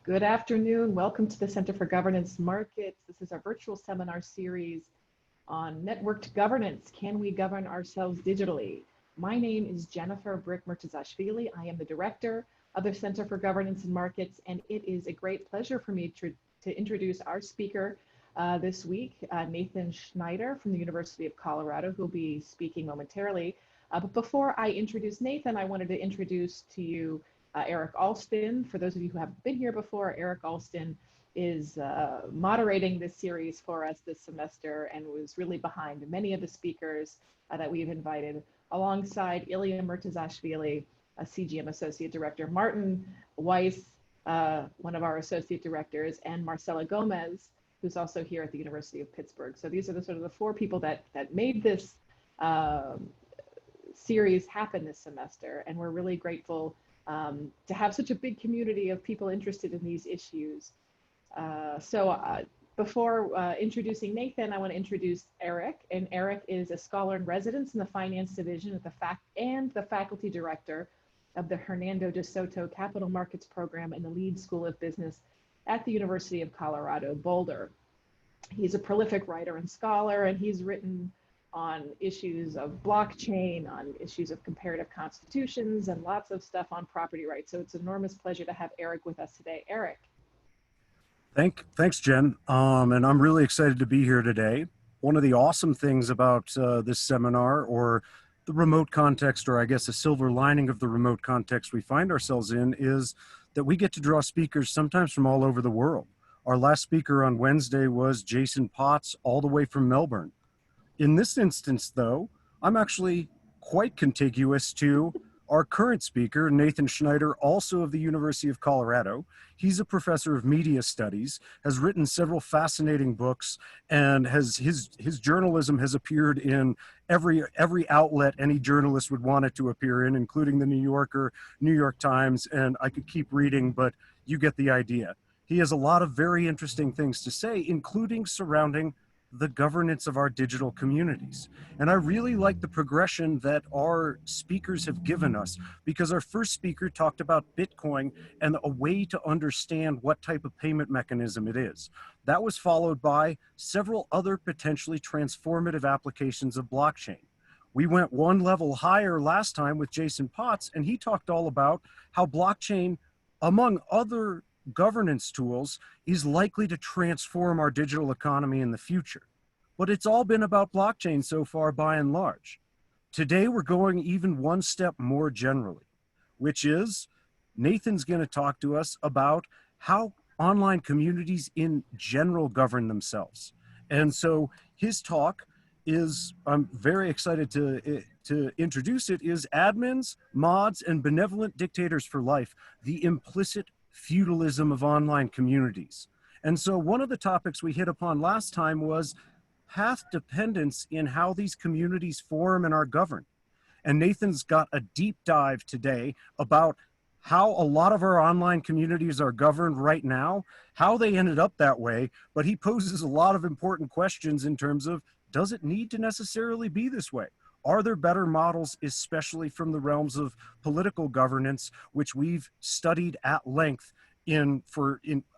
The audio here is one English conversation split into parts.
Good afternoon. Welcome to the Center for Governance Markets. This is our virtual seminar series on networked governance. Can we govern ourselves digitally? My name is Jennifer Brick-Murtazashvili. I am the director of the Center for Governance and Markets, and it is a great pleasure for me to introduce our speaker this week, Nathan Schneider from the University of Colorado, who will be speaking momentarily. But before I introduce Nathan, I wanted to introduce to you Eric Alston. For those of you who haven't been here before, Eric Alston is moderating this series for us this semester and was really behind many of the speakers that we've invited, alongside Ilya Murtazashvili, a CGM Associate Director, Martin Weiss, one of our Associate Directors, and Marcela Gomez, who's also here at the University of Pittsburgh. So these are the sort of the four people that made this series happen this semester, and we're really grateful to have such a big community of people interested in these issues. Before introducing Nathan, I want to introduce Eric, and Eric is a scholar in residence in the Finance Division at the Faculty Director of the Hernando de Soto Capital Markets Program in the Leeds School of Business at the University of Colorado, Boulder. He's a prolific writer and scholar, and he's written on issues of blockchain, on issues of comparative constitutions, and lots of stuff on property rights. So it's an enormous pleasure to have Eric with us today. Eric. Thanks, Jen. And I'm really excited to be here today. One of the awesome things about this seminar, or the remote context, or I guess a silver lining of the remote context we find ourselves in, is that we get to draw speakers sometimes from all over the world. Our last speaker on Wednesday was Jason Potts, all the way from Melbourne. In this instance, though, I'm actually quite contiguous to our current speaker, Nathan Schneider, also of the University of Colorado. He's a professor of media studies, has written several fascinating books, and his journalism has appeared in every outlet any journalist would want it to appear in, including the New Yorker, New York Times, and I could keep reading, but you get the idea. He has a lot of very interesting things to say, including surrounding the governance of our digital communities. And I really like the progression that our speakers have given us, because our first speaker talked about Bitcoin and a way to understand what type of payment mechanism it is. That was followed by several other potentially transformative applications of blockchain. We went one level higher last time with Jason Potts, and he talked all about how blockchain, among other governance tools, is likely to transform our digital economy in the future. But it's all been about blockchain so far, by and large. Today, we're going even one step more generally, which is Nathan's going to talk to us about how online communities in general govern themselves. And so his talk is, I'm very excited to introduce it, is Admins, Mods, and Benevolent Dictators for Life, the Implicit Feudalism of Online Communities. And so one of the topics we hit upon last time was path dependence in how these communities form and are governed. And Nathan's got a deep dive today about how a lot of our online communities are governed right now, how they ended up that way, but he poses a lot of important questions in terms of, does it need to necessarily be this way? Are there better models, especially from the realms of political governance, which we've studied at length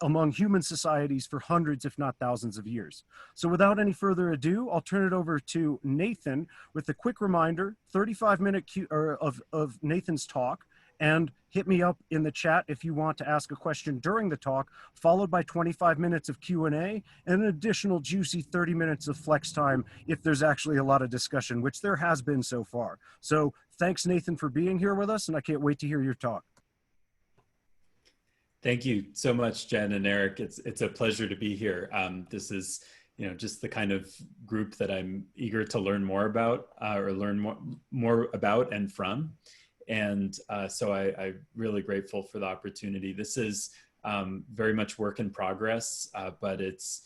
among human societies for hundreds, if not thousands of years? So without any further ado, I'll turn it over to Nathan with a quick reminder, 35-minute of Nathan's talk, and hit me up in the chat if you want to ask a question during the talk, followed by 25 minutes of Q&A and an additional juicy 30 minutes of flex time if there's actually a lot of discussion, which there has been so far. So thanks, Nathan, for being here with us, and I can't wait to hear your talk. Thank you so much, Jen and Eric. It's a pleasure to be here. This is, just the kind of group that I'm eager to learn more about, or learn more about and from. And so I'm really grateful for the opportunity. This is very much work in progress, but it's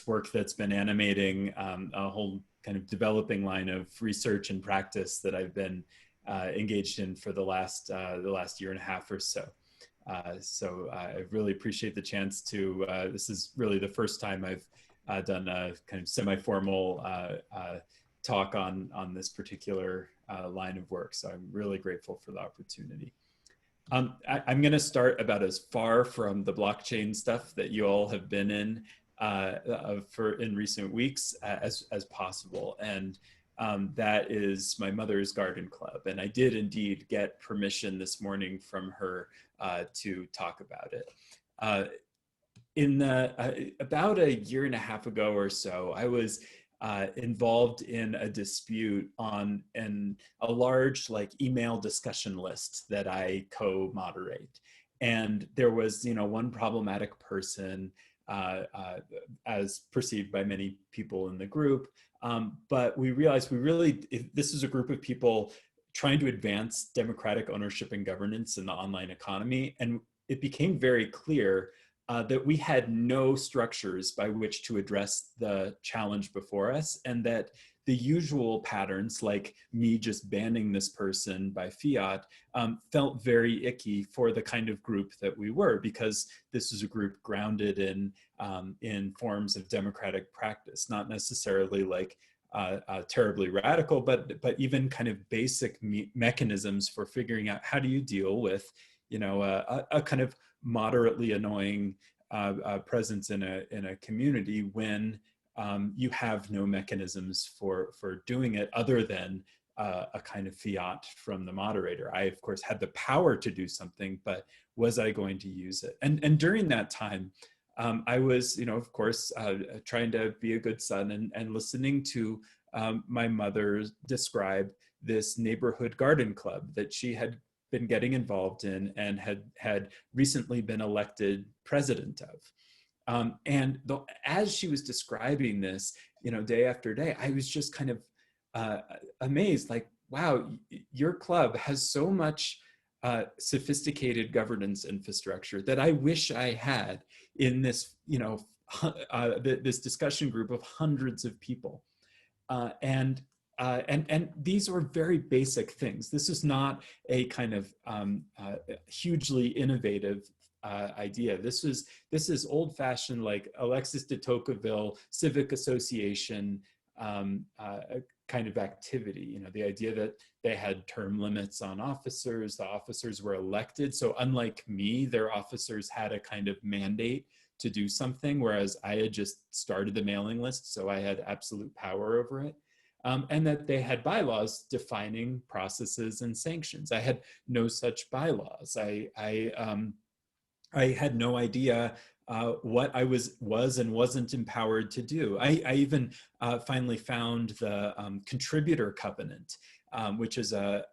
work that's been animating a whole kind of developing line of research and practice that I've been engaged in for the last year and a half or so. So I really appreciate the chance to, this is really the first time I've done a kind of semi-formal talk on this particular line of work. So I'm really grateful for the opportunity. I'm going to start about as far from the blockchain stuff that you all have been in in recent weeks as possible, and that is my mother's garden club. And I did indeed get permission this morning from her to talk about it. About a year and a half ago or so, I was involved in a dispute on a large email discussion list that I co-moderate. And there was, one problematic person as perceived by many people in the group. But we realized this is a group of people trying to advance democratic ownership and governance in the online economy. And it became very clear that we had no structures by which to address the challenge before us, and that the usual patterns, like me just banning this person by fiat, felt very icky for the kind of group that we were, because this is a group grounded in forms of democratic practice, not necessarily terribly radical, but even kind of basic mechanisms for figuring out how do you deal with, a kind of moderately annoying presence in a community when you have no mechanisms for doing it other than a kind of fiat from the moderator. I, of course, had the power to do something, but was I going to use it? And during that time, I was, of course, trying to be a good son and listening to my mother describe this neighborhood garden club that she had been getting involved in and had recently been elected president of. As she was describing this, day after day, I was just kind of amazed, wow, your club has so much sophisticated governance infrastructure that I wish I had in this, this discussion group of hundreds of people. And these were very basic things. This is not a kind of hugely innovative idea. This is old-fashioned, like Alexis de Tocqueville civic association kind of activity. The idea that they had term limits on officers. The officers were elected. So unlike me, their officers had a kind of mandate to do something, whereas I had just started the mailing list, so I had absolute power over it. And that they had bylaws defining processes and sanctions. I had no such bylaws. I had no idea what I was and wasn't empowered to do. I even finally found the contributor covenant, which is a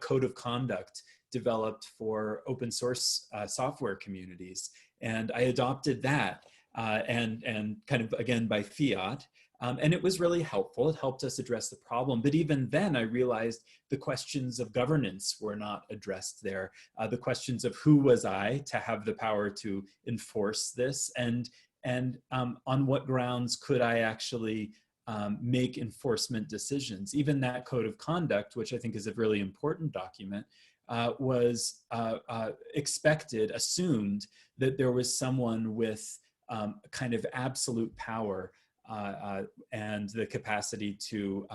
code of conduct developed for open source software communities. And I adopted that and kind of, again, by fiat. And it was really helpful. It helped us address the problem. But even then, I realized the questions of governance were not addressed there. The questions of who was I to have the power to enforce this, and on what grounds could I actually make enforcement decisions. Even that code of conduct, which I think is a really important document, was assumed that there was someone with kind of absolute power and the capacity to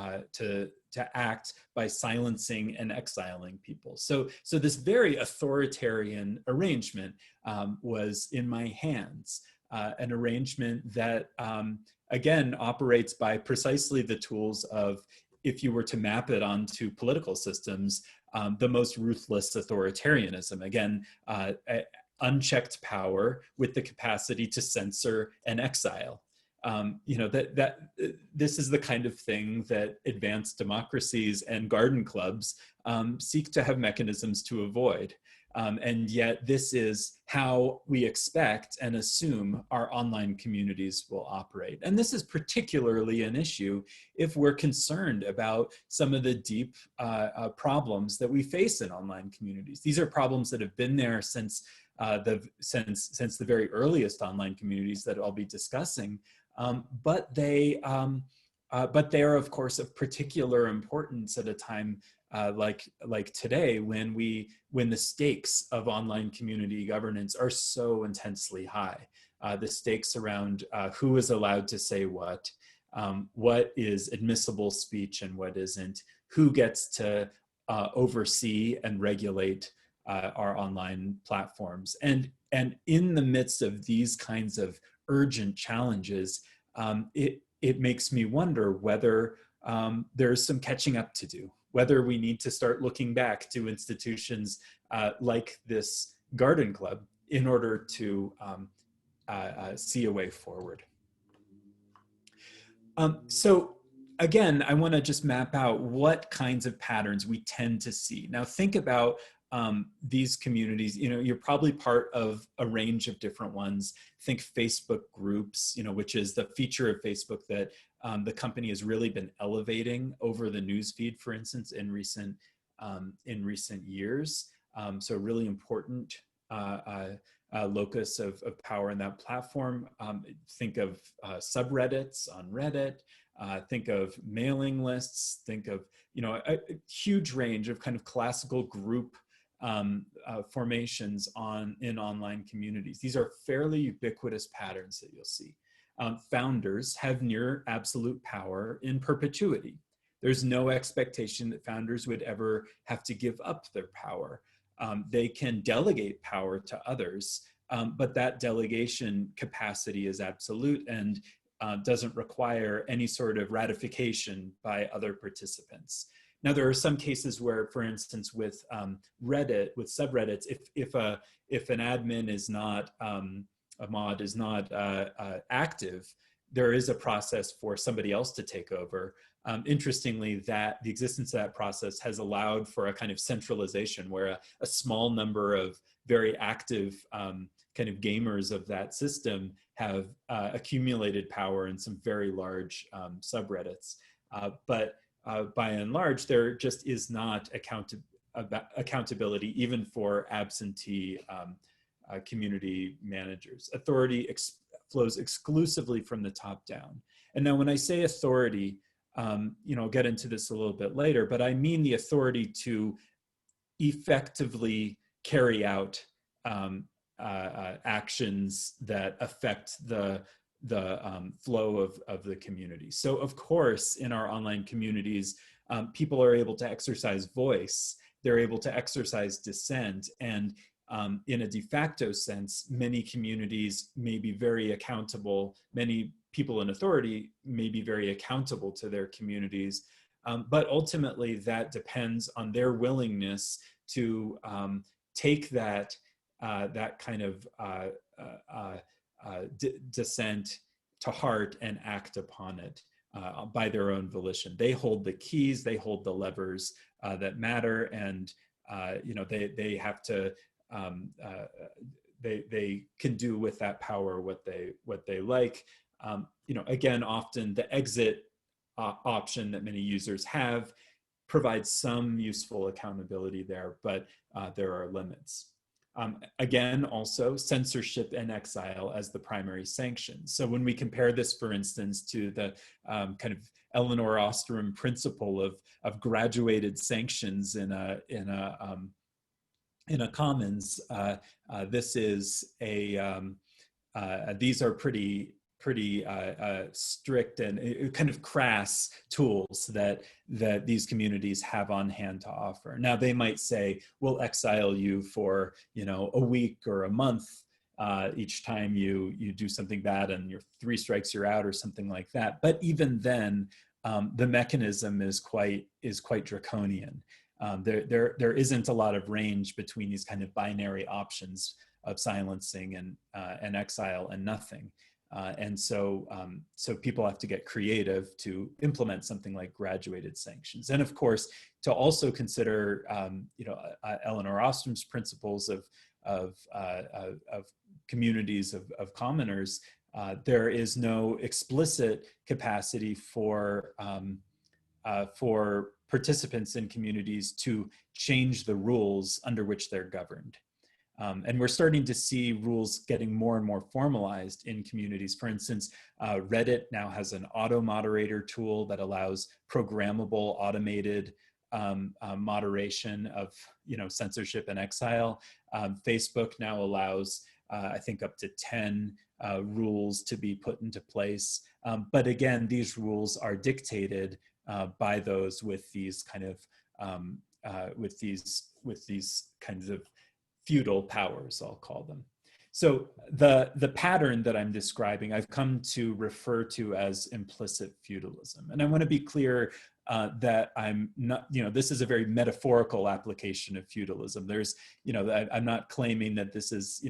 act by silencing and exiling people. So this very authoritarian arrangement was in my hands, an arrangement that, again, operates by precisely the tools of, if you were to map it onto political systems, the most ruthless authoritarianism. Again, unchecked power with the capacity to censor and exile. This is the kind of thing that advanced democracies and garden clubs seek to have mechanisms to avoid. And yet this is how we expect and assume our online communities will operate. And this is particularly an issue if we're concerned about some of the deep problems that we face in online communities. These are problems that have been there since the very earliest online communities that I'll be discussing. But they are, of course, of particular importance at a time like today, when the stakes of online community governance are so intensely high. The stakes around who is allowed to say what is admissible speech and what isn't, who gets to oversee and regulate our online platforms. And in the midst of these kinds of urgent challenges, it makes me wonder whether there's some catching up to do, whether we need to start looking back to institutions like this garden club in order to see a way forward. So again, I want to just map out what kinds of patterns we tend to see. Now think about these communities. You're probably part of a range of different ones. Think Facebook groups, which is the feature of Facebook that the company has really been elevating over the newsfeed, for instance, in recent years. So really important locus of power in that platform. Think of subreddits on Reddit. Think of mailing lists. Think of a huge range of kind of classical group formations in online communities. These are fairly ubiquitous patterns that you'll see. Founders have near absolute power in perpetuity. There's no expectation that founders would ever have to give up their power. They can delegate power to others, but that delegation capacity is absolute and doesn't require any sort of ratification by other participants. Now, there are some cases where, for instance, with Reddit, with subreddits, if an admin is not, a mod is not active, there is a process for somebody else to take over. Interestingly, that the existence of that process has allowed for a kind of centralization where a small number of very active kind of gamers of that system have accumulated power in some very large subreddits. But by and large, there just is not accountability even for absentee community managers. Authority flows exclusively from the top down. And now when I say authority, I'll get into this a little bit later, but I mean the authority to effectively carry out actions that affect the flow of the community. So of course, in our online communities, people are able to exercise voice, they're able to exercise dissent, and in a de facto sense, many communities may be very accountable, many people in authority may be very accountable to their communities, but ultimately that depends on their willingness to take that kind of dissent to heart and act upon it by their own volition. They hold the keys, they hold the levers that matter, and they have to. They can do with that power what they like. Again, often the exit option that many users have provides some useful accountability there, but there are limits. Again, also censorship and exile as the primary sanctions. So when we compare this, for instance, to the kind of Elinor Ostrom principle of graduated sanctions in a commons, this is these are pretty strict and kind of crass tools that these communities have on hand to offer. Now they might say, we'll exile you for a week or a month each time you do something bad, and you're 3 strikes you're out or something like that. But even then, the mechanism is quite draconian. There isn't a lot of range between these kind of binary options of silencing and exile and nothing. And so people have to get creative to implement something like graduated sanctions. And of course, to also consider, Elinor Ostrom's principles of communities of commoners, there is no explicit capacity for participants in communities to change the rules under which they're governed. And we're starting to see rules getting more and more formalized in communities. For instance, Reddit now has an auto moderator tool that allows programmable automated moderation of censorship and exile. Facebook now allows, I think, up to 10 rules to be put into place. But again, these rules are dictated by those with these kind of with these these kinds of feudal powers, I'll call them. So the pattern that I'm describing, I've come to refer to as implicit feudalism. And I want to be clear that I'm not, this is a very metaphorical application of feudalism. There's, I'm not claiming that this is,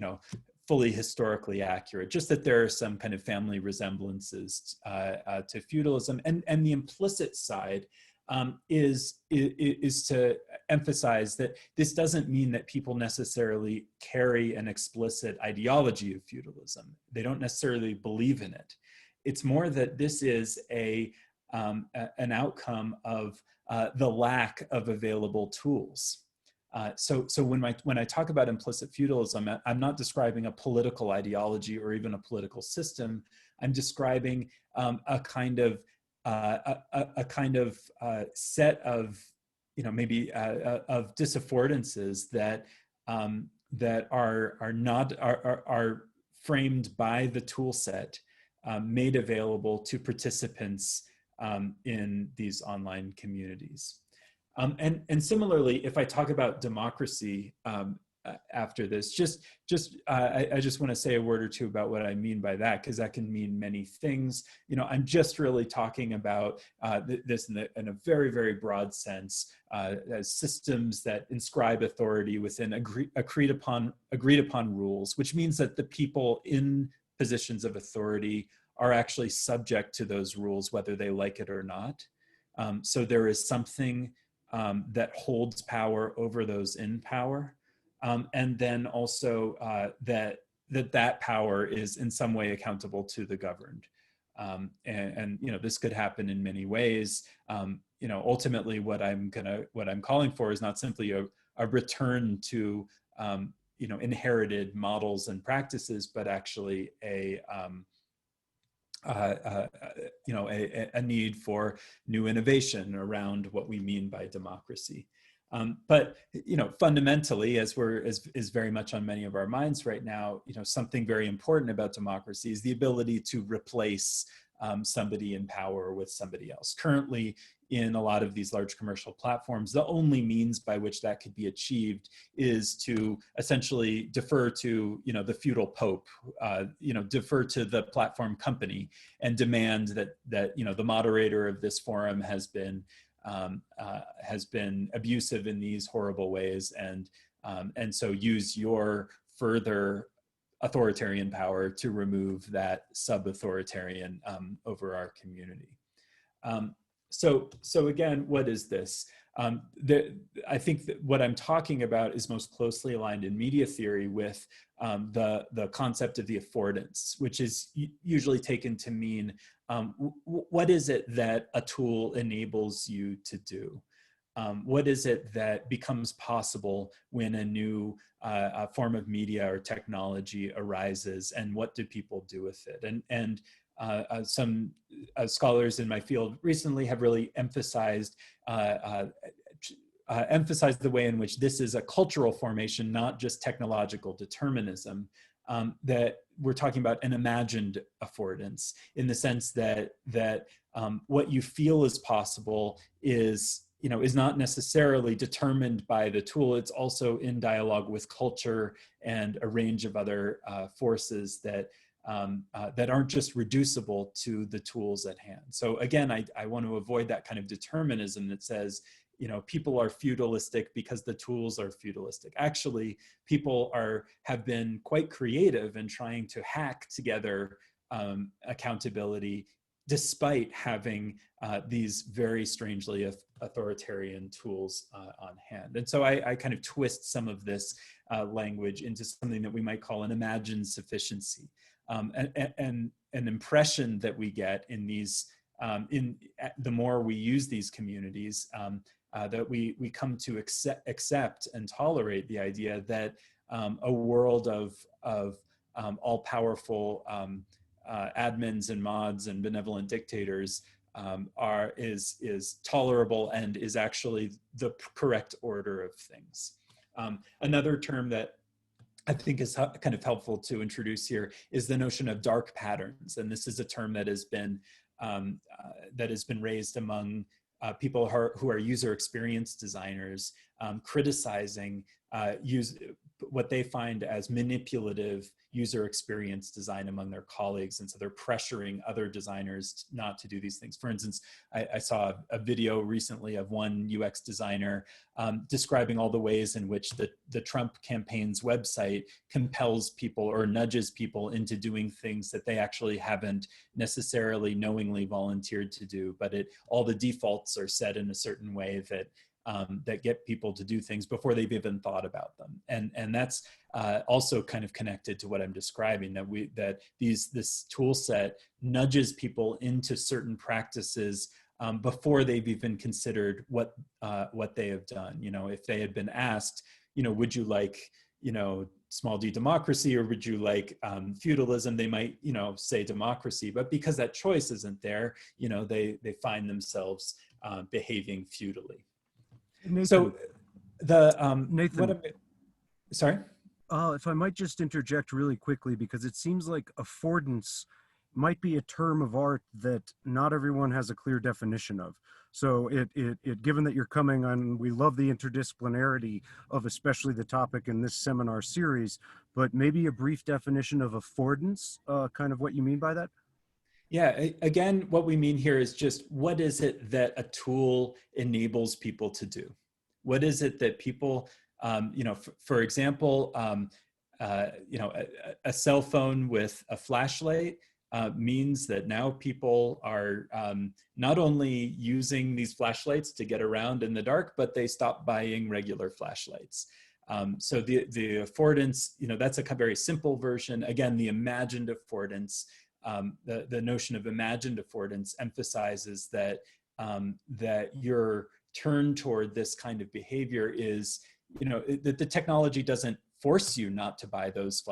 fully historically accurate, just that there are some kind of family resemblances to feudalism. And the implicit side is to emphasize that this doesn't mean that people necessarily carry an explicit ideology of feudalism. They don't necessarily believe in it. It's more that this is an outcome of the lack of available tools. So when I talk about implicit feudalism, I'm not describing a political ideology or even a political system. I'm describing a kind of set of, maybe of disaffordances that are framed by the tool set made available to participants in these online communities. And similarly, if I talk about democracy after this, I just want to say a word or two about what I mean by that, because that can mean many things. I'm just really talking about this in a very, very broad sense, as systems that inscribe authority within agreed upon rules, which means that the people in positions of authority are actually subject to those rules, whether they like it or not. So there is something that holds power over those in power. And then also that power is in some way accountable to the governed. And this could happen in many ways. Ultimately what I'm calling for is not simply a return to, inherited models and practices, but actually a need for new innovation around what we mean by democracy. But fundamentally, as is very much on many of our minds right now, something very important about democracy is the ability to replace somebody in power with somebody else. Currently, in a lot of these large commercial platforms, the only means by which that could be achieved is to essentially defer to, the feudal pope, defer to the platform company and demand that the moderator of this forum has been abusive in these horrible ways, and so use your further authoritarian power to remove that sub-authoritarian over our community. So again, what is this? I think that what I'm talking about is most closely aligned in media theory with the concept of the affordance, which is usually taken to mean what is it that a tool enables you to do? What is it that becomes possible when a new form of media or technology arises, and what do people do with it? And some scholars in my field recently have really emphasized the way in which this is a cultural formation, not just technological determinism, that we're talking about an imagined affordance, in the sense that what you feel is possible is not necessarily determined by the tool. It's also in dialogue with culture and a range of other forces that aren't just reducible to the tools at hand. So again, I want to avoid that kind of determinism that says, people are feudalistic because the tools are feudalistic. Actually, people have been quite creative in trying to hack together accountability, despite having these very strangely authoritarian tools on hand. And so I kind of twist some of this language into something that we might call an imagined sufficiency. And an impression that we get in these, the more we use these communities, that we come to accept and tolerate the idea that a world of all-powerful admins and mods and benevolent dictators is tolerable and is actually the correct order of things. Another term that I think is kind of helpful to introduce here is the notion of dark patterns, and this is a term that has been raised among people who are user experience designers criticizing what they find as manipulative user experience design among their colleagues. And so they're pressuring other designers not to do these things. For instance, I saw a video recently of one UX designer describing all the ways in which the Trump campaign's website compels people or nudges people into doing things that they actually haven't necessarily knowingly volunteered to do, but all the defaults are set in a certain way that that get people to do things before they've even thought about them. And that's also kind of connected to what I'm describing, that this tool set nudges people into certain practices before they've even considered what they have done. You know, if they had been asked, you know, would you like, you know, small d democracy, or would you like feudalism, they might, you know, say democracy. But because that choice isn't there, you know, they find themselves behaving feudally. Nathan, so Nathan, sorry? If I might just interject really quickly, because it seems like affordance might be a term of art that not everyone has a clear definition of. So given that you're coming on, we love the interdisciplinarity of especially the topic in this seminar series, but maybe a brief definition of affordance, kind of what you mean by that? Yeah, again, what we mean here is just what is it that a tool enables people to do? What is it that people, you know, for example, you know, a cell phone with a flashlight means that now people are not only using these flashlights to get around in the dark, but they stop buying regular flashlights. So the affordance, you know, that's a very simple version. Again, the imagined affordance. The notion of imagined affordance emphasizes that that your turn toward this kind of behavior is, you know, the technology doesn't force you not to buy those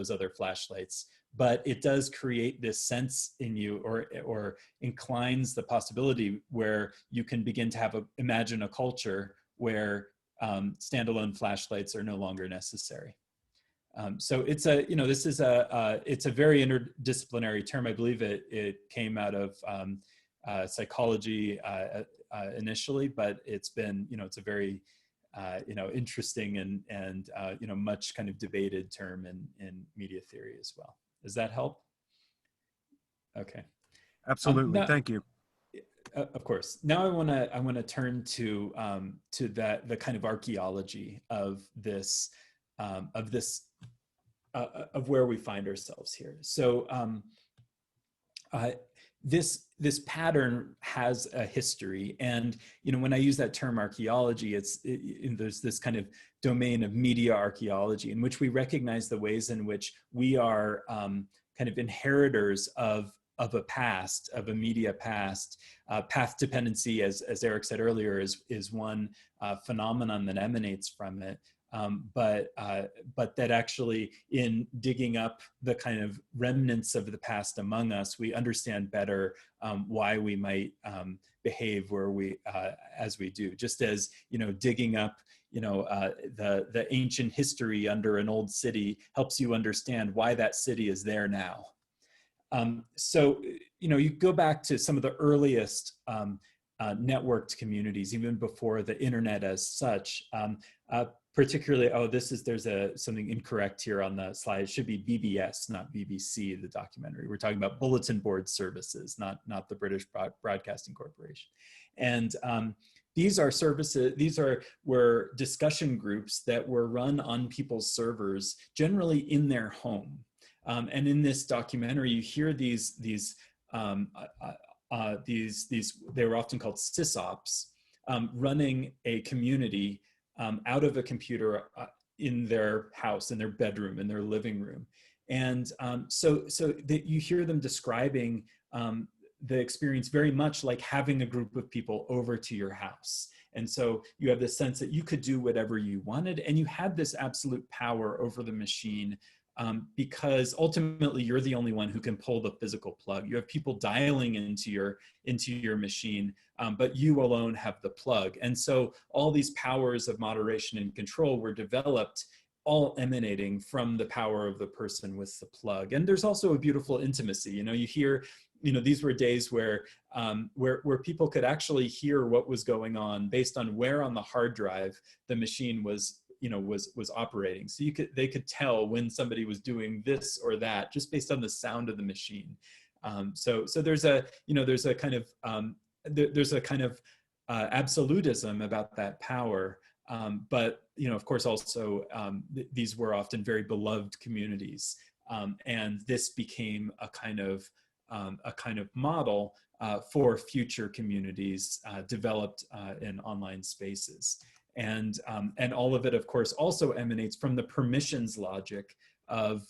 other flashlights, but it does create this sense in you, or inclines the possibility where you can begin to imagine a culture where standalone flashlights are no longer necessary. So it's it's a very interdisciplinary term. I believe it came out of psychology initially, but it's been, you know, it's a very you know, interesting and you know, much kind of debated term in media theory as well. Does that help? Okay. Absolutely. Now, thank you. Of course. Now I want to turn to the kind of archaeology of this of where we find ourselves here. So this pattern has a history, and you know, when I use that term archaeology, there's this kind of domain of media archaeology in which we recognize the ways in which we are kind of inheritors of a past, of a media past. Path dependency, as Eric said earlier, is one phenomenon that emanates from it. But that actually, in digging up the kind of remnants of the past among us, we understand better why we might behave where we as we do. Just as, you know, digging up, you know, the ancient history under an old city helps you understand why that city is there now. So, you know, you go back to some of the earliest networked communities, even before the internet as such. Particularly, there's something incorrect here on the slide. It should be BBS, not BBC, the documentary. We're talking about bulletin board services, not the British Broadcasting Corporation. And these are services, were discussion groups that were run on people's servers, generally in their home. And in this documentary, you hear these they were often called sysops, running a community out of a computer in their house, in their bedroom, in their living room. And so that you hear them describing the experience very much like having a group of people over to your house. And so you have this sense that you could do whatever you wanted, and you had this absolute power over the machine, because ultimately you're the only one who can pull the physical plug. You have people dialing into your machine, but you alone have the plug. And so all these powers of moderation and control were developed, all emanating from the power of the person with the plug. And there's also a beautiful intimacy. You know, you hear these were days where people could actually hear what was going on based on where on the hard drive the machine was operating. So they could tell when somebody was doing this or that just based on the sound of the machine. So there's a kind of absolutism about that power. But of course, also these were often very beloved communities, and this became a kind of model for future communities developed in online spaces. And all of it, of course, also emanates from the permissions logic of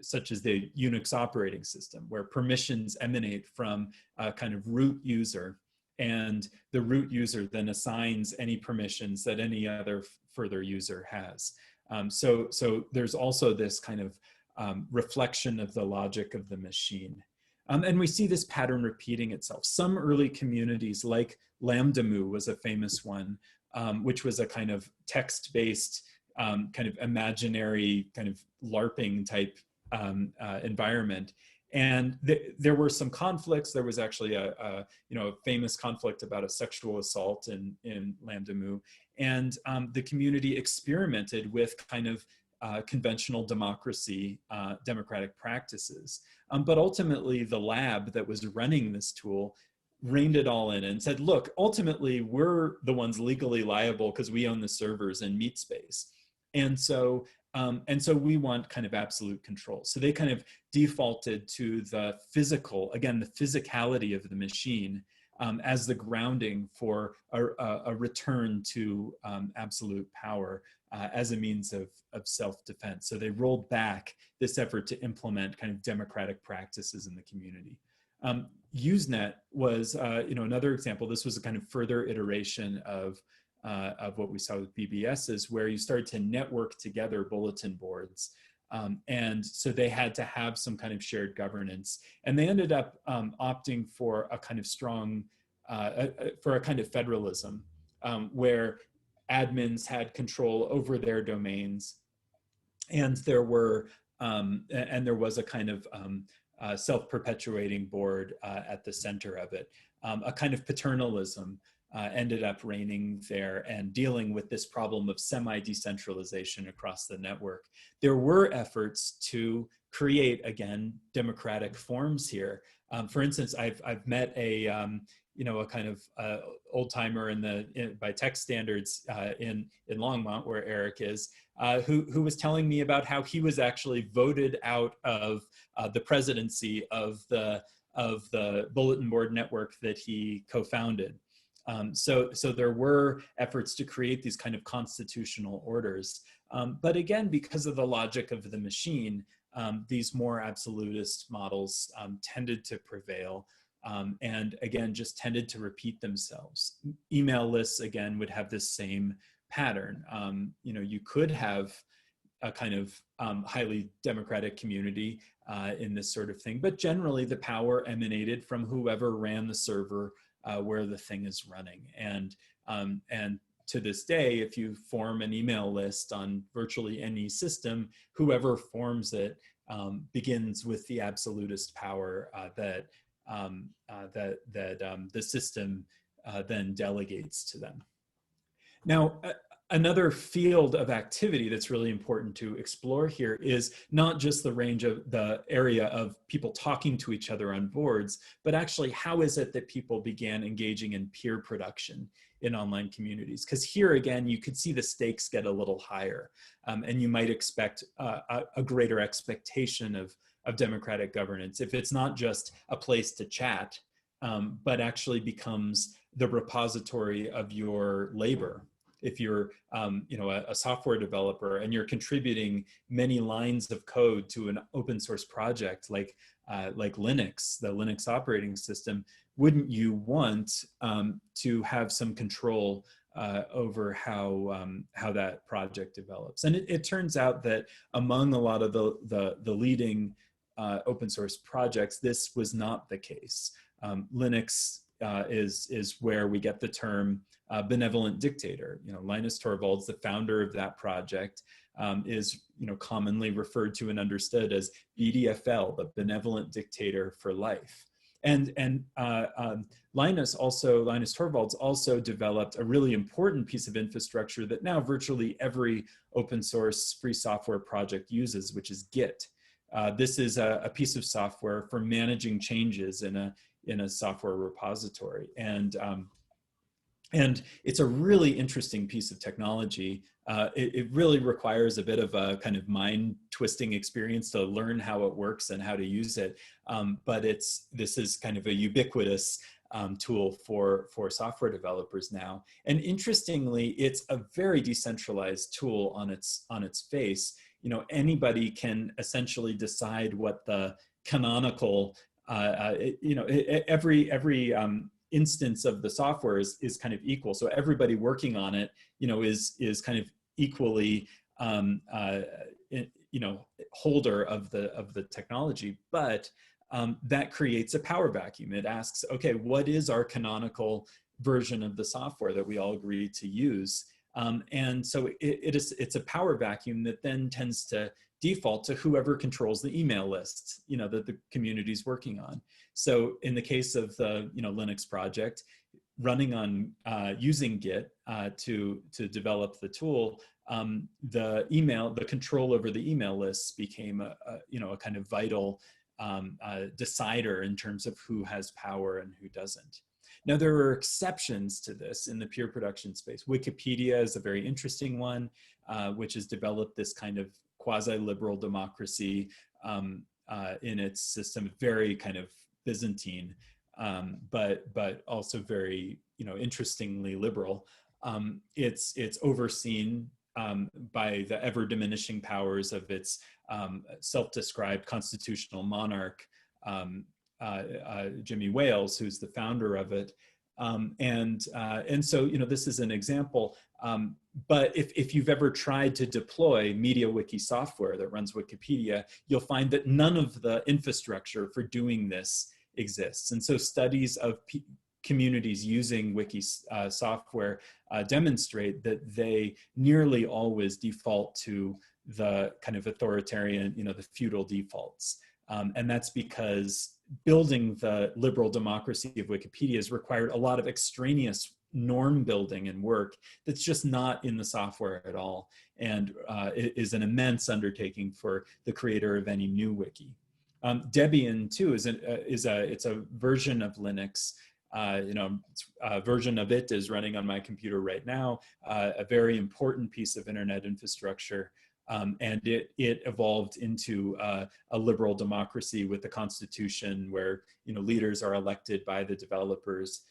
such as the Unix operating system, where permissions emanate from a kind of root user, and the root user then assigns any permissions that any other further user has. So there's also this kind of reflection of the logic of the machine. And we see this pattern repeating itself. Some early communities, like Lambda was a famous one, which was a kind of text-based, kind of imaginary, kind of LARPing type environment. And there were some conflicts. There was actually a famous conflict about a sexual assault in Lambda. And the community experimented with kind of conventional democracy, democratic practices. But ultimately, the lab that was running this tool reined it all in and said, look, ultimately, we're the ones legally liable because we own the servers and meat space. And so we want kind of absolute control. So they kind of defaulted to the physical, again, the physicality of the machine as the grounding for a return to absolute power as a means of self-defense. So they rolled back this effort to implement kind of democratic practices in the community. Usenet was another example. This was a kind of further iteration of what we saw with BBSs, where you started to network together bulletin boards. And so they had to have some kind of shared governance. And they ended up opting for a kind of strong, for a kind of federalism, where admins had control over their domains. And there was a kind of self-perpetuating board at the center of it. A kind of paternalism ended up reigning there and dealing with this problem of semi-decentralization across the network. There were efforts to create, again, democratic forms here. For instance, I've met a kind of old timer by tech standards in Longmont, where Eric is, who was telling me about how he was actually voted out of the presidency of the bulletin board network that he co-founded. So there were efforts to create these kind of constitutional orders. But again, because of the logic of the machine, these more absolutist models tended to prevail. And again, just tended to repeat themselves. Email lists, again, would have this same pattern. You could have a kind of highly democratic community in this sort of thing, but generally the power emanated from whoever ran the server where the thing is running. And to this day, if you form an email list on virtually any system, whoever forms it begins with the absolutist power that the system then delegates to them. Now, another field of activity that's really important to explore here is not just the range of the area of people talking to each other on boards, but actually how is it that people began engaging in peer production in online communities? Because here again, you could see the stakes get a little higher, and you might expect a greater expectation of democratic governance if it's not just a place to chat, but actually becomes the repository of your labor. If you're a software developer and you're contributing many lines of code to an open source project like Linux, the Linux operating system, wouldn't you want to have some control over how that project develops? And it turns out that among a lot of the leading open source projects, this was not the case. Linux is where we get the term benevolent dictator. Linus Torvalds, the founder of that project, is commonly referred to and understood as BDFL, the benevolent dictator for life. Linus Torvalds also developed a really important piece of infrastructure that now virtually every open source free software project uses, which is Git. This is a piece of software for managing changes in a software repository. And it's a really interesting piece of technology. It really requires a bit of a kind of mind-twisting experience to learn how it works and how to use it. But this is kind of a ubiquitous tool for software developers now. And interestingly, it's a very decentralized tool on its face. You know, anybody can essentially decide what the canonical, every instance of the software is kind of equal. So everybody working on it, is kind of equally, holder of the technology. But that creates a power vacuum. It asks, okay, what is our canonical version of the software that we all agree to use? And so it's a power vacuum that then tends to default to whoever controls the email lists, that the community is working on. So in the case of the Linux project, running on using Git to develop the tool, the control over the email lists became a kind of vital decider in terms of who has power and who doesn't. Now, there are exceptions to this in the peer production space. Wikipedia is a very interesting one, which has developed this kind of quasi-liberal democracy in its system, very kind of Byzantine, but also very, interestingly liberal. It's overseen by the ever-diminishing powers of its self-described constitutional monarch, Jimmy Wales, who's the founder of it. And so, this is an example. But if you've ever tried to deploy MediaWiki software that runs Wikipedia, you'll find that none of the infrastructure for doing this exists. And so studies of communities using wiki software demonstrate that they nearly always default to the kind of authoritarian, the feudal defaults. And that's because building the liberal democracy of Wikipedia has required a lot of extraneous norm building and work that's just not in the software at all, and it is an immense undertaking for the creator of any new wiki. Debian too it's a version of Linux. A version of it is running on my computer right now, a very important piece of internet infrastructure. And it evolved into a liberal democracy with a constitution where leaders are elected by the developers.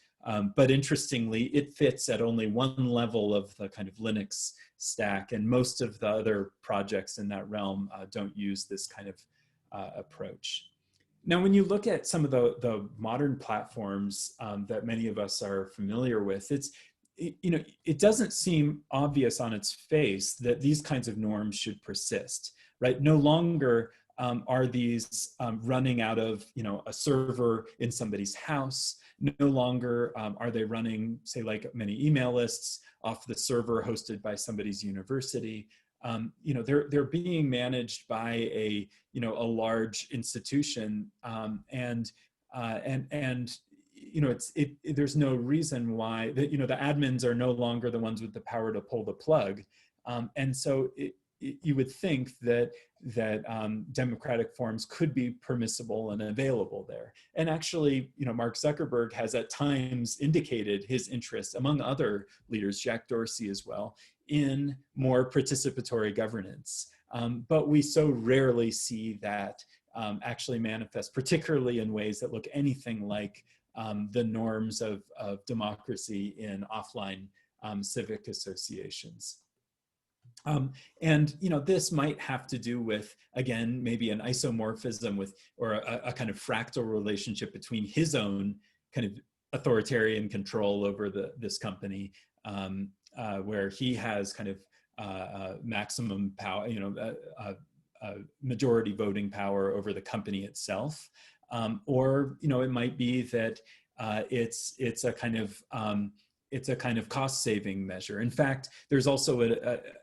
But interestingly, it fits at only one level of the kind of Linux stack, and most of the other projects in that realm don't use this kind of approach. Now, when you look at some of the modern platforms that many of us are familiar with, it doesn't seem obvious on its face that these kinds of norms should persist, right? No longer are these running out of a server in somebody's house. No longer are they running, say, like many email lists off the server hosted by somebody's university. They're being managed by a large institution, there's no reason why the admins are no longer the ones with the power to pull the plug, and so you would think that democratic forms could be permissible and available there. And actually, Mark Zuckerberg has at times indicated his interest, among other leaders, Jack Dorsey as well, in more participatory governance. But we so rarely see that actually manifest, particularly in ways that look anything like the norms of democracy in offline civic associations. And this might have to do with, again, maybe an isomorphism with, or a kind of fractal relationship between his own kind of authoritarian control over this company, where he has kind of maximum power, majority voting power over the company itself, or it might be that it's a kind of cost-saving measure. In fact, there's also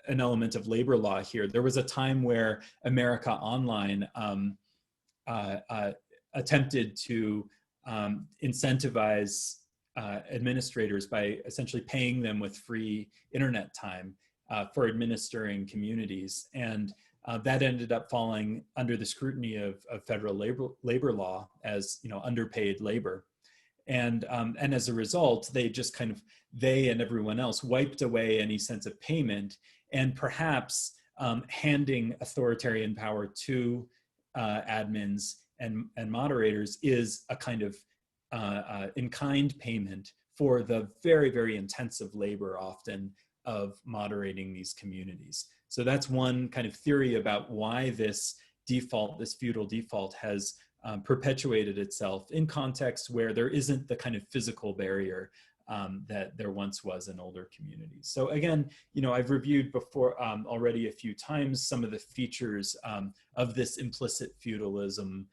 an element of labor law here. There was a time where America Online attempted to incentivize administrators by essentially paying them with free internet time for administering communities. And that ended up falling under the scrutiny of federal labor law as, underpaid labor. And as a result, they and everyone else wiped away any sense of payment, and perhaps handing authoritarian power to admins and moderators is a kind of in-kind payment for the very, very intensive labor often of moderating these communities. So that's one kind of theory about why this feudal default has perpetuated itself in contexts where there isn't the kind of physical barrier that there once was in older communities. So again, I've reviewed before already a few times some of the features of this implicit feudalism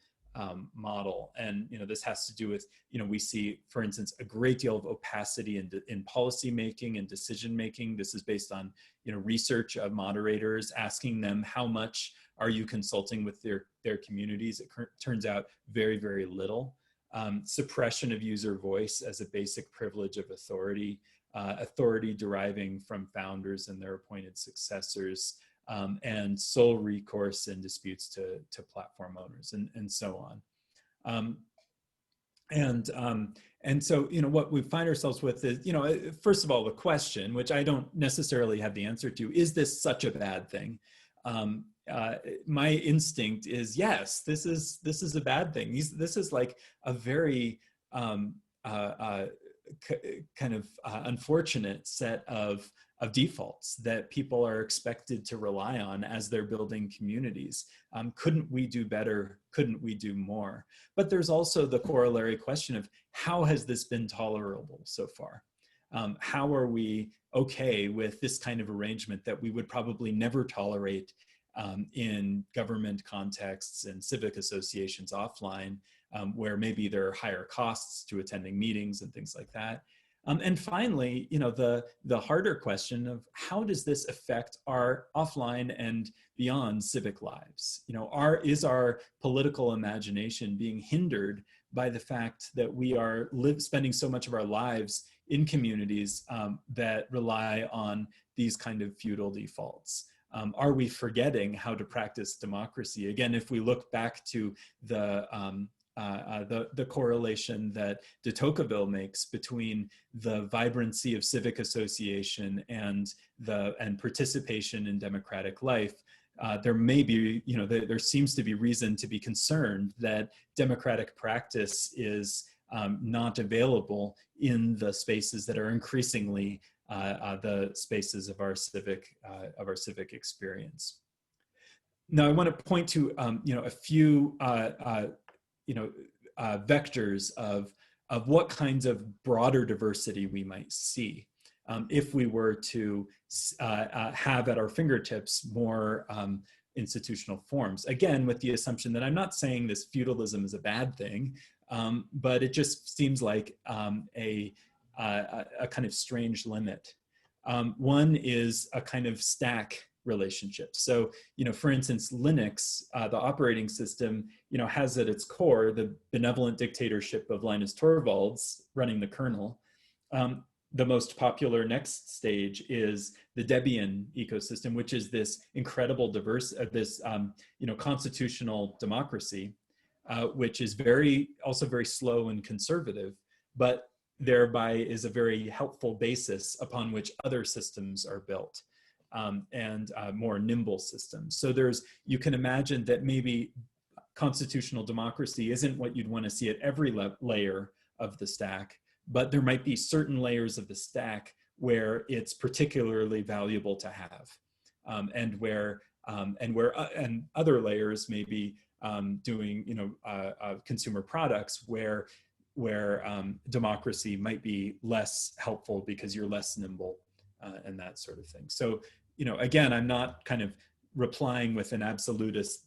model. And, this has to do with, we see, for instance, a great deal of opacity in policy making and decision making. This is based on, research of moderators, asking them how much are you consulting with their communities. It turns out very, very little. Suppression of user voice as a basic privilege of authority, authority deriving from founders and their appointed successors, and sole recourse in disputes to platform owners, and so on. And so, what we find ourselves with is, first of all, the question, which I don't necessarily have the answer to, is this such a bad thing? My instinct is, yes, this is a bad thing. This is like a very kind of unfortunate set of defaults that people are expected to rely on as they're building communities. Couldn't we do better? Couldn't we do more? But there's also the corollary question of how has this been tolerable so far? How are we okay with this kind of arrangement that we would probably never tolerate in government contexts and civic associations offline, where maybe there are higher costs to attending meetings and things like that. And finally, the harder question of how does this affect our offline and beyond civic lives? Is our political imagination being hindered by the fact that we are spending so much of our lives in communities that rely on these kind of feudal defaults? Are we forgetting how to practice democracy? Again, if we look back to the correlation that de Tocqueville makes between the vibrancy of civic association and participation in democratic life, there may be, there seems to be reason to be concerned that democratic practice is not available in the spaces that are increasingly the spaces of our civic experience. Now, I want to point to a few vectors of what kinds of broader diversity we might see if we were to have at our fingertips more institutional forms. Again, with the assumption that I'm not saying this feudalism is a bad thing, but it just seems like a kind of strange limit. One is a kind of stack relationship. So, for instance, Linux, the operating system, has at its core the benevolent dictatorship of Linus Torvalds running the kernel. The most popular next stage is the Debian ecosystem, which is this incredible constitutional democracy, which is also very slow and conservative, but thereby is a very helpful basis upon which other systems are built, and more nimble systems. So you can imagine that maybe constitutional democracy isn't what you'd want to see at every layer of the stack, but there might be certain layers of the stack where it's particularly valuable to have, and other layers may be doing consumer products where democracy might be less helpful because you're less nimble, and that sort of thing. So, again, I'm not kind of replying with an absolutist,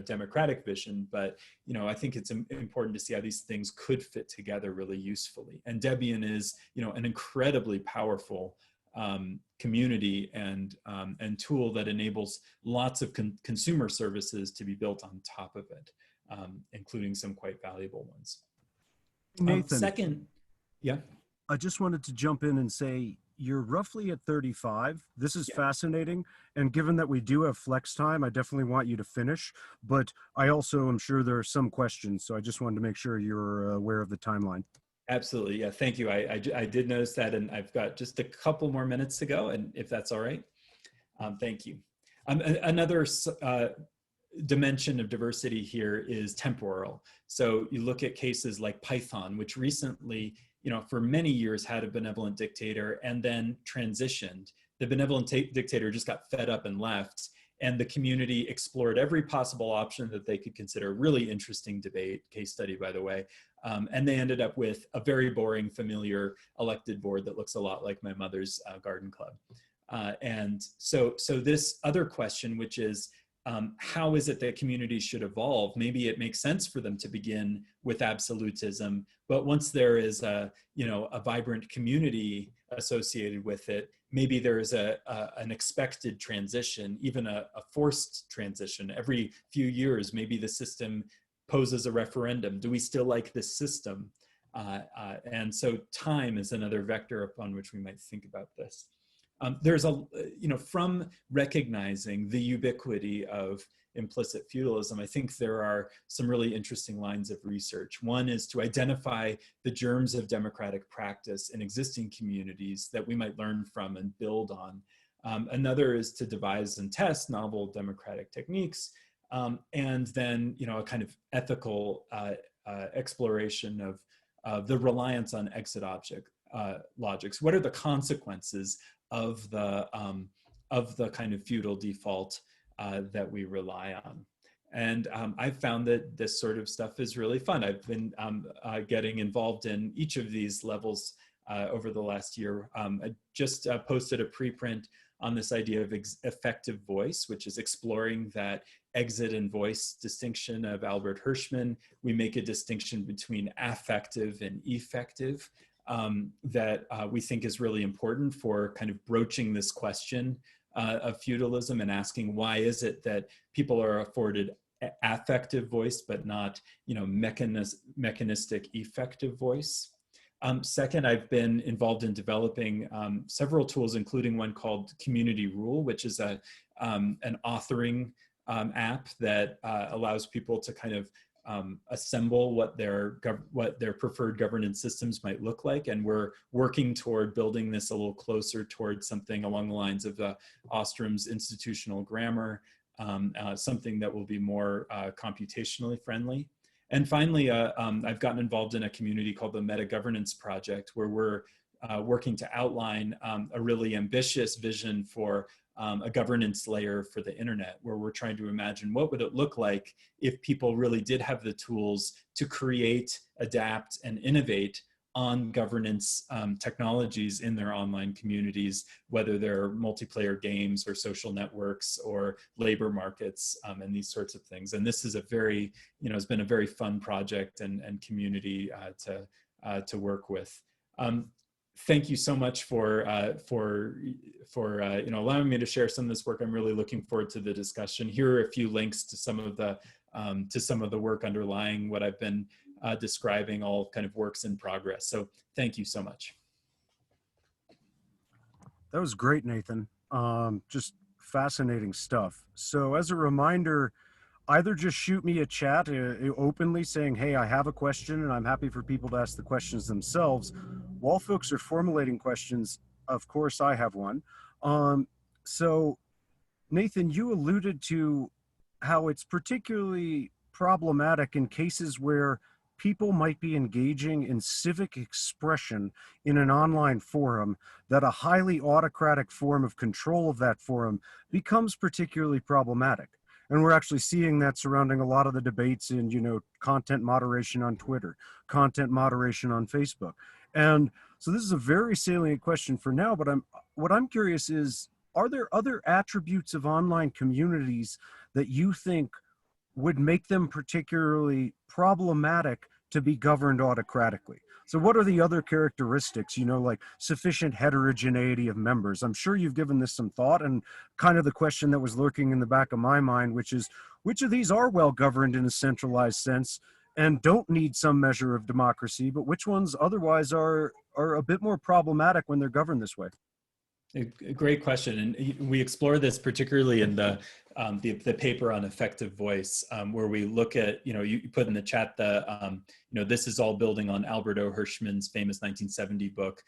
democratic vision, but, I think it's important to see how these things could fit together really usefully. And Debian is, an incredibly powerful community and tool that enables lots of consumer services to be built on top of it, including some quite valuable ones. Nathan, Second, yeah. I just wanted to jump in and say you're roughly at 35. This is fascinating. And given that we do have flex time, I definitely want you to finish. But I also am sure there are some questions. So I just wanted to make sure you're aware of the timeline. Absolutely. Yeah. Thank you. I did notice that, and I've got just a couple more minutes to go, and if that's all right. Thank you. Another dimension of diversity here is temporal. So you look at cases like Python, which recently, for many years had a benevolent dictator and then transitioned. The benevolent dictator just got fed up and left, and the community explored every possible option that they could consider. Really interesting debate, case study, by the way. And they ended up with a very boring, familiar elected board that looks a lot like my mother's garden club. And so this other question, which is, how is it that communities should evolve? Maybe it makes sense for them to begin with absolutism, but once there is a vibrant community associated with it, maybe there is an expected transition, even a forced transition. Every few years, maybe the system poses a referendum. Do we still like this system? And so time is another vector upon which we might think about this. There's from recognizing the ubiquity of implicit feudalism, I think there are some really interesting lines of research. One is to identify the germs of democratic practice in existing communities that we might learn from and build on. Another is to devise and test novel democratic techniques, and then a kind of ethical exploration of the reliance on exit object logics. What are the consequences of the kind of feudal default that we rely on? And I've found that this sort of stuff is really fun. I've been getting involved in each of these levels over the last year. I just posted a preprint on this idea of effective voice, which is exploring that exit and voice distinction of Albert Hirschman. We make a distinction between affective and effective that we think is really important for kind of broaching this question of feudalism and asking, why is it that people are afforded affective voice but not mechanistic effective voice? Second, I've been involved in developing several tools, including one called Community Rule, which is an authoring app that allows people to kind of assemble what their preferred governance systems might look like. And we're working toward building this a little closer towards something along the lines of Ostrom's institutional grammar, something that will be more computationally friendly. And finally, I've gotten involved in a community called the Meta Governance Project, where we're working to outline a really ambitious vision for a governance layer for the internet, where we're trying to imagine what would it look like if people really did have the tools to create, adapt, and innovate on governance technologies in their online communities, whether they're multiplayer games or social networks or labor markets and these sorts of things. And this is a very, it's been a very fun project and community to work with. Thank you so much for allowing me to share some of this work. I'm really looking forward to the discussion. Here are a few links to some of the work underlying what I've been describing, all kind of works in progress. So thank you so much. That was great, Nathan. Just fascinating stuff. So as a reminder, either just shoot me a chat openly saying, hey, I have a question, and I'm happy for people to ask the questions themselves. While folks are formulating questions, of course, I have one. So Nathan, you alluded to how it's particularly problematic in cases where people might be engaging in civic expression in an online forum, that a highly autocratic form of control of that forum becomes particularly problematic. And we're actually seeing that surrounding a lot of the debates in, content moderation on Twitter, content moderation on Facebook. And so this is a very salient question for now, but what I'm curious is, are there other attributes of online communities that you think would make them particularly problematic to be governed autocratically? So what are the other characteristics, like sufficient heterogeneity of members? I'm sure you've given this some thought, and kind of the question that was lurking in the back of my mind, which is, which of these are well governed in a centralized sense, and don't need some measure of democracy, but which ones otherwise are a bit more problematic when they're governed this way? A great question, and we explore this particularly in the paper on effective voice, where we look at, you put in the chat this is all building on Albert O. Hirschman's famous 1970 book,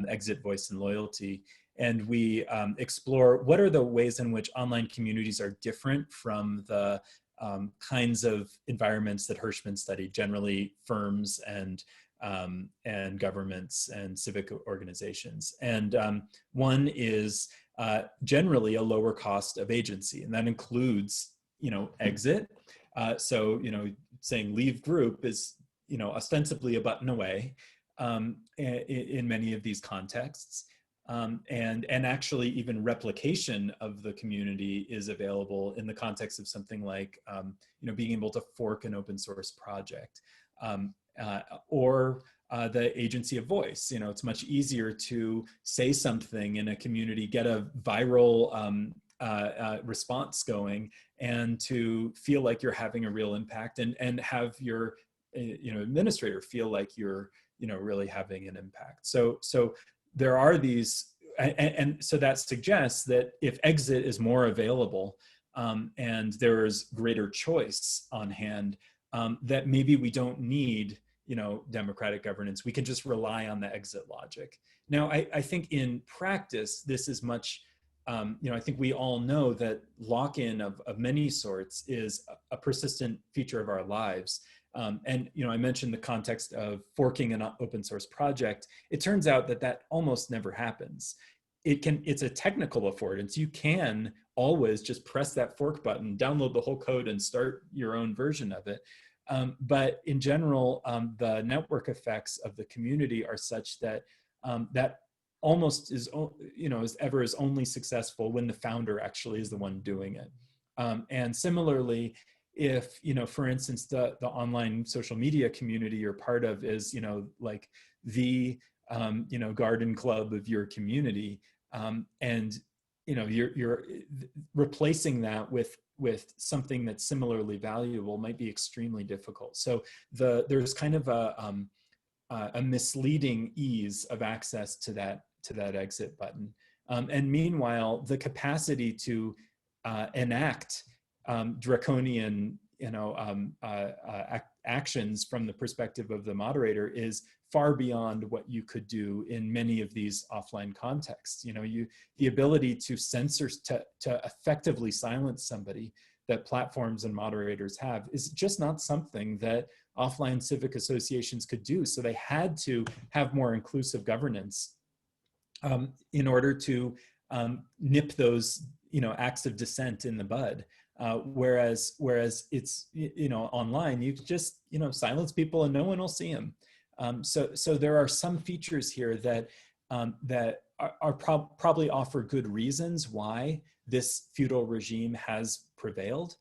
Exit, Voice, and Loyalty, and we explore what are the ways in which online communities are different from the kinds of environments that Hirschman studied, generally firms and governments and civic organizations. And one is generally a lower cost of agency, and that includes, exit. So, saying leave group is, ostensibly a button away in many of these contexts. And actually even replication of the community is available in the context of something like, being able to fork an open source project. Or the agency of voice. It's much easier to say something in a community, get a viral response going, and to feel like you're having a real impact, and have your administrator feel like you're really having an impact. So there are these, and so that suggests that if exit is more available and there is greater choice on hand, that maybe we don't need democratic governance. We can just rely on the exit logic. Now, I think in practice, this is much, I think we all know that lock-in of many sorts is a persistent feature of our lives. And I mentioned the context of forking an open source project. It turns out that almost never happens. It's a technical affordance. You can always just press that fork button, download the whole code, and start your own version of it. But in general, the network effects of the community are such that that almost is only successful when the founder actually is the one doing it. And similarly, if, for instance, the online social media community you're part of is, like the, garden club of your community, and, you're replacing that with something that's similarly valuable might be extremely difficult. So there's kind of a misleading ease of access to that exit button. And meanwhile, the capacity to enact draconian actions from the perspective of the moderator is far beyond what you could do in many of these offline contexts. The ability to censor, to effectively silence somebody that platforms and moderators have is just not something that offline civic associations could do. So they had to have more inclusive governance in order to nip those acts of dissent in the bud. Whereas it's online, you just silence people and no one will see them. So there are some features here that probably offer good reasons why this feudal regime has prevailed,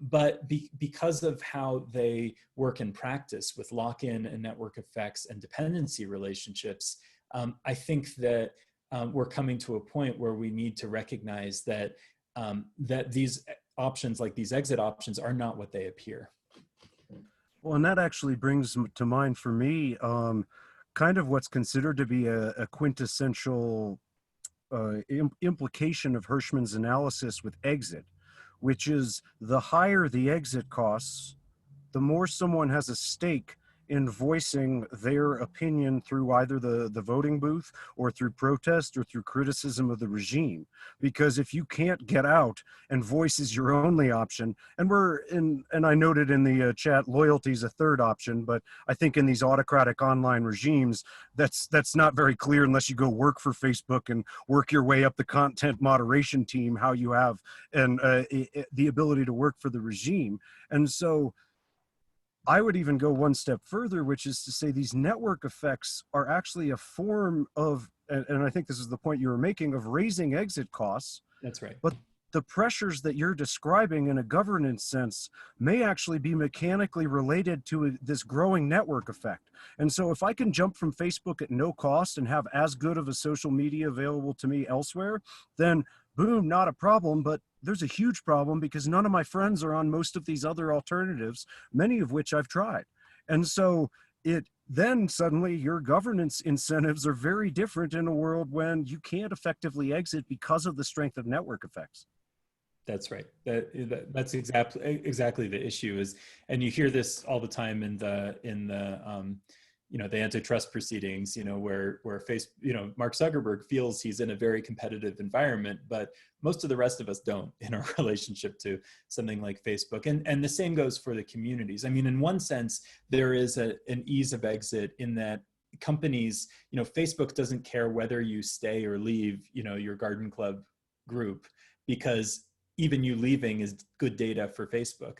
but because of how they work in practice with lock-in and network effects and dependency relationships, I think that we're coming to a point where we need to recognize that that these options, like these exit options, are not what they appear. Well, and that actually brings to mind for me kind of what's considered to be a quintessential implication of Hirschman's analysis with exit, which is the higher the exit costs, the more someone has a stake in voicing their opinion through either the voting booth or through protest or through criticism of the regime. Because if you can't get out and voice is your only option, and I noted in the chat, loyalty is a third option, but I think in these autocratic online regimes, that's not very clear unless you go work for Facebook and work your way up the content moderation team, how you have the ability to work for the regime. And so I would even go one step further, which is to say these network effects are actually a form of, and I think this is the point you were making, of raising exit costs. That's right. But the pressures that you're describing in a governance sense may actually be mechanically related to this growing network effect. And so if I can jump from Facebook at no cost and have as good of a social media available to me elsewhere, then boom, not a problem, but there's a huge problem because none of my friends are on most of these other alternatives, many of which I've tried. And so then suddenly your governance incentives are very different in a world when you can't effectively exit because of the strength of network effects. That's right. That's exactly the issue is, and you hear this all the time in the the antitrust proceedings, where Mark Zuckerberg feels he's in a very competitive environment, but most of the rest of us don't in our relationship to something like Facebook. And the same goes for the communities. I mean, in one sense, there is an ease of exit in that companies, Facebook doesn't care whether you stay or leave, your garden club group, because even you leaving is good data for Facebook.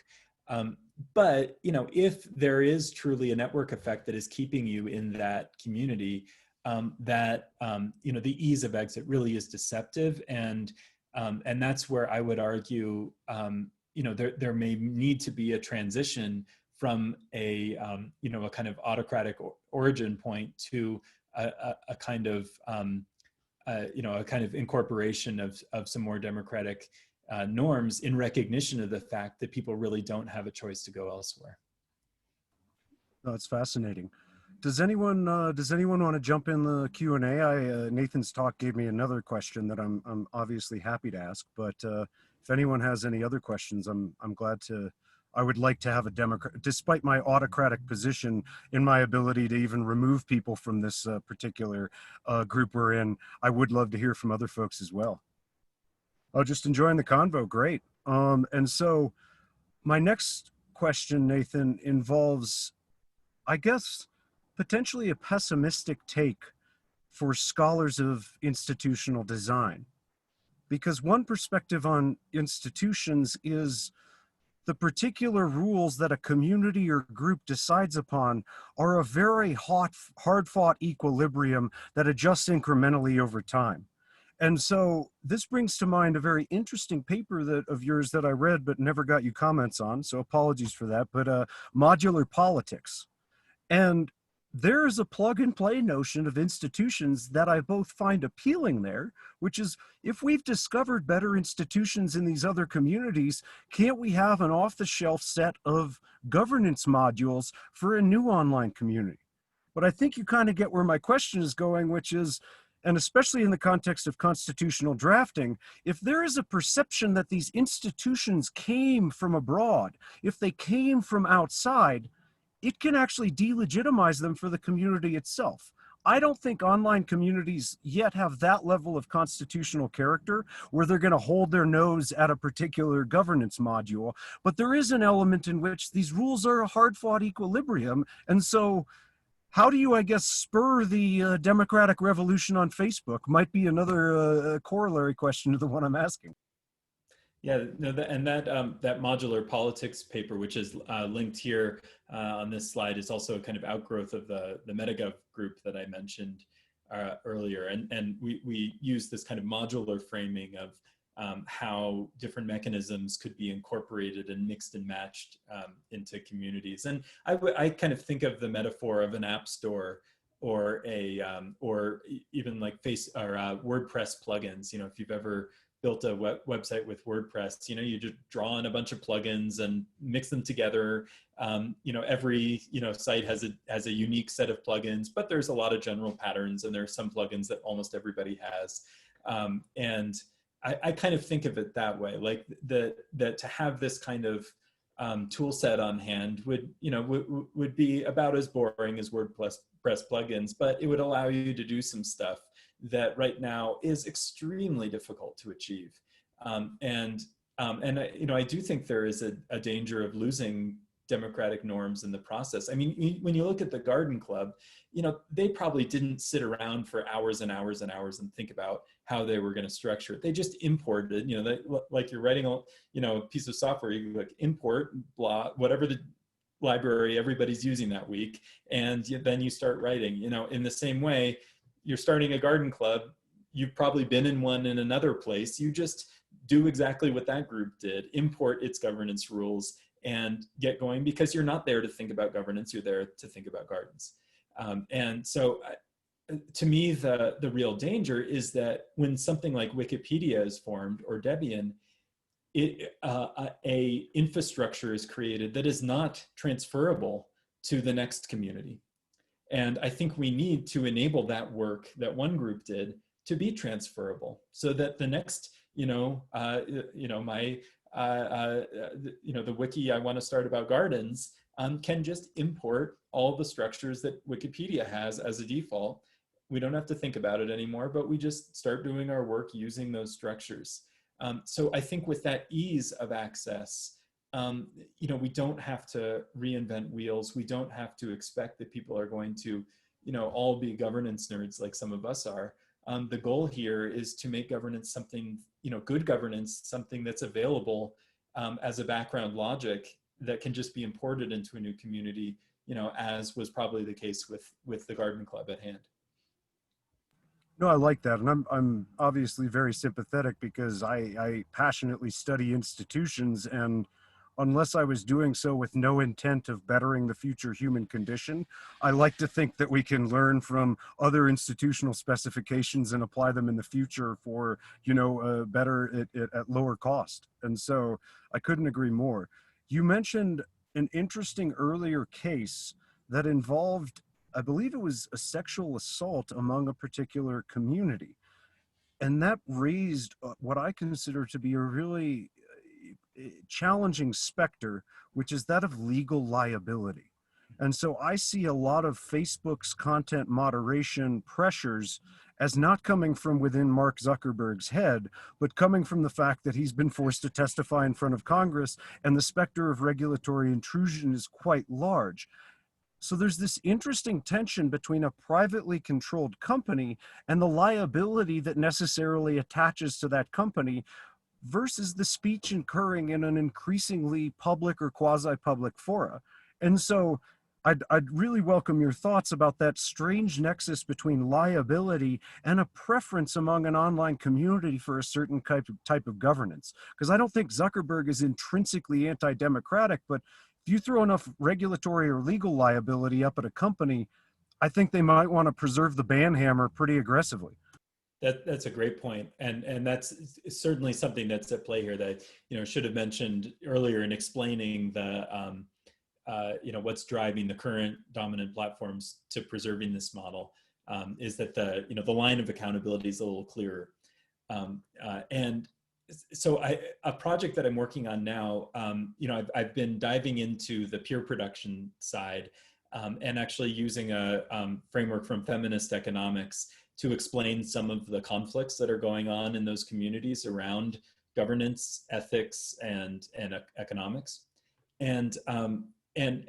But if there is truly a network effect that is keeping you in that community, the ease of exit really is deceptive, and that's where I would argue, there may need to be a transition from a kind of autocratic origin point to a kind of incorporation of some more democratic norms in recognition of the fact that people really don't have a choice to go elsewhere. That's fascinating. Does anyone want to jump in the Q&A? Nathan's talk gave me another question that I'm obviously happy to ask, but if anyone has any other questions, I'm glad to. I would like to have a democrat, despite my autocratic position in my ability to even remove people from this particular group we're in. I would love to hear from other folks as well. Oh, just enjoying the convo. Great. And so my next question, Nathan, involves, I guess, potentially a pessimistic take for scholars of institutional design. Because one perspective on institutions is the particular rules that a community or group decides upon are a very hard-fought equilibrium that adjusts incrementally over time. And so this brings to mind a very interesting paper of yours that I read but never got you comments on, so apologies for that, but Modular Politics. And there is a plug-and-play notion of institutions that I both find appealing there, which is, if we've discovered better institutions in these other communities, can't we have an off-the-shelf set of governance modules for a new online community? But I think you kind of get where my question is going, which is, and especially in the context of constitutional drafting, if there is a perception that these institutions came from abroad, if they came from outside, it can actually delegitimize them for the community itself. I don't think online communities yet have that level of constitutional character where they're going to hold their nose at a particular governance module, but there is an element in which these rules are a hard-fought equilibrium. And so how do you, I guess, spur the democratic revolution on Facebook? Might be another corollary question to the one I'm asking. Yeah, no, that modular politics paper, which is linked here on this slide, is also a kind of outgrowth of the MetaGov group that I mentioned earlier. And we use this kind of modular framing of how different mechanisms could be incorporated and mixed and matched into communities. And I kind of think of the metaphor of an app store or or even like WordPress plugins. If you've ever built a website with WordPress, you just draw in a bunch of plugins and mix them together. Every site has a unique set of plugins, but there's a lot of general patterns, and there are some plugins that almost everybody has. And I kind of think of it that way, like that to have this kind of tool set on hand would be about as boring as WordPress plugins, but it would allow you to do some stuff that right now is extremely difficult to achieve. And I do think there is a danger of losing democratic norms in the process. I mean, when you look at the Garden Club, they probably didn't sit around for hours and hours and hours and think about how they were going to structure it. They just imported, like you're writing a piece of software, you like import blah, whatever the library everybody's using that week, and then you start writing. In the same way, you're starting a garden club, you've probably been in one in another place, you just do exactly what that group did, import its governance rules and get going, because you're not there to think about governance, you're there to think about gardens. And so to me, the real danger is that when something like Wikipedia is formed or Debian, a infrastructure is created that is not transferable to the next community. And I think we need to enable that work that one group did to be transferable, so that the next, the wiki I want to start about gardens can just import all the structures that Wikipedia has as a default. We don't have to think about it anymore, but we just start doing our work using those structures. So I think with that ease of access, we don't have to reinvent wheels. We don't have to expect that people are going to, all be governance nerds like some of us are. The goal here is to make governance something, good governance, something that's available as a background logic that can just be imported into a new community, as was probably the case with the Garden Club at hand. No, I like that. And I'm obviously very sympathetic because I passionately study institutions, and unless I was doing so with no intent of bettering the future human condition, I like to think that we can learn from other institutional specifications and apply them in the future for, better at lower cost. And so I couldn't agree more. You mentioned an interesting earlier case that involved, I believe it was a sexual assault among a particular community. And that raised what I consider to be a really challenging specter, which is that of legal liability. And so I see a lot of Facebook's content moderation pressures as not coming from within Mark Zuckerberg's head, but coming from the fact that he's been forced to testify in front of Congress, and the specter of regulatory intrusion is quite large. So there's this interesting tension between a privately controlled company and the liability that necessarily attaches to that company versus the speech occurring in an increasingly public or quasi-public fora. And so I'd really welcome your thoughts about that strange nexus between liability and a preference among an online community for a certain type of governance. Because I don't think Zuckerberg is intrinsically anti-democratic, but if you throw enough regulatory or legal liability up at a company, I think they might want to preserve the ban hammer pretty aggressively. That's a great point, and that's certainly something that's at play here that should have mentioned earlier in explaining the what's driving the current dominant platforms to preserving this model, is that the line of accountability is a little clearer, and so a project that I'm working on now, I've been diving into the peer production side, and actually using a framework from feminist economics to explain some of the conflicts that are going on in those communities around governance, ethics, and economics. And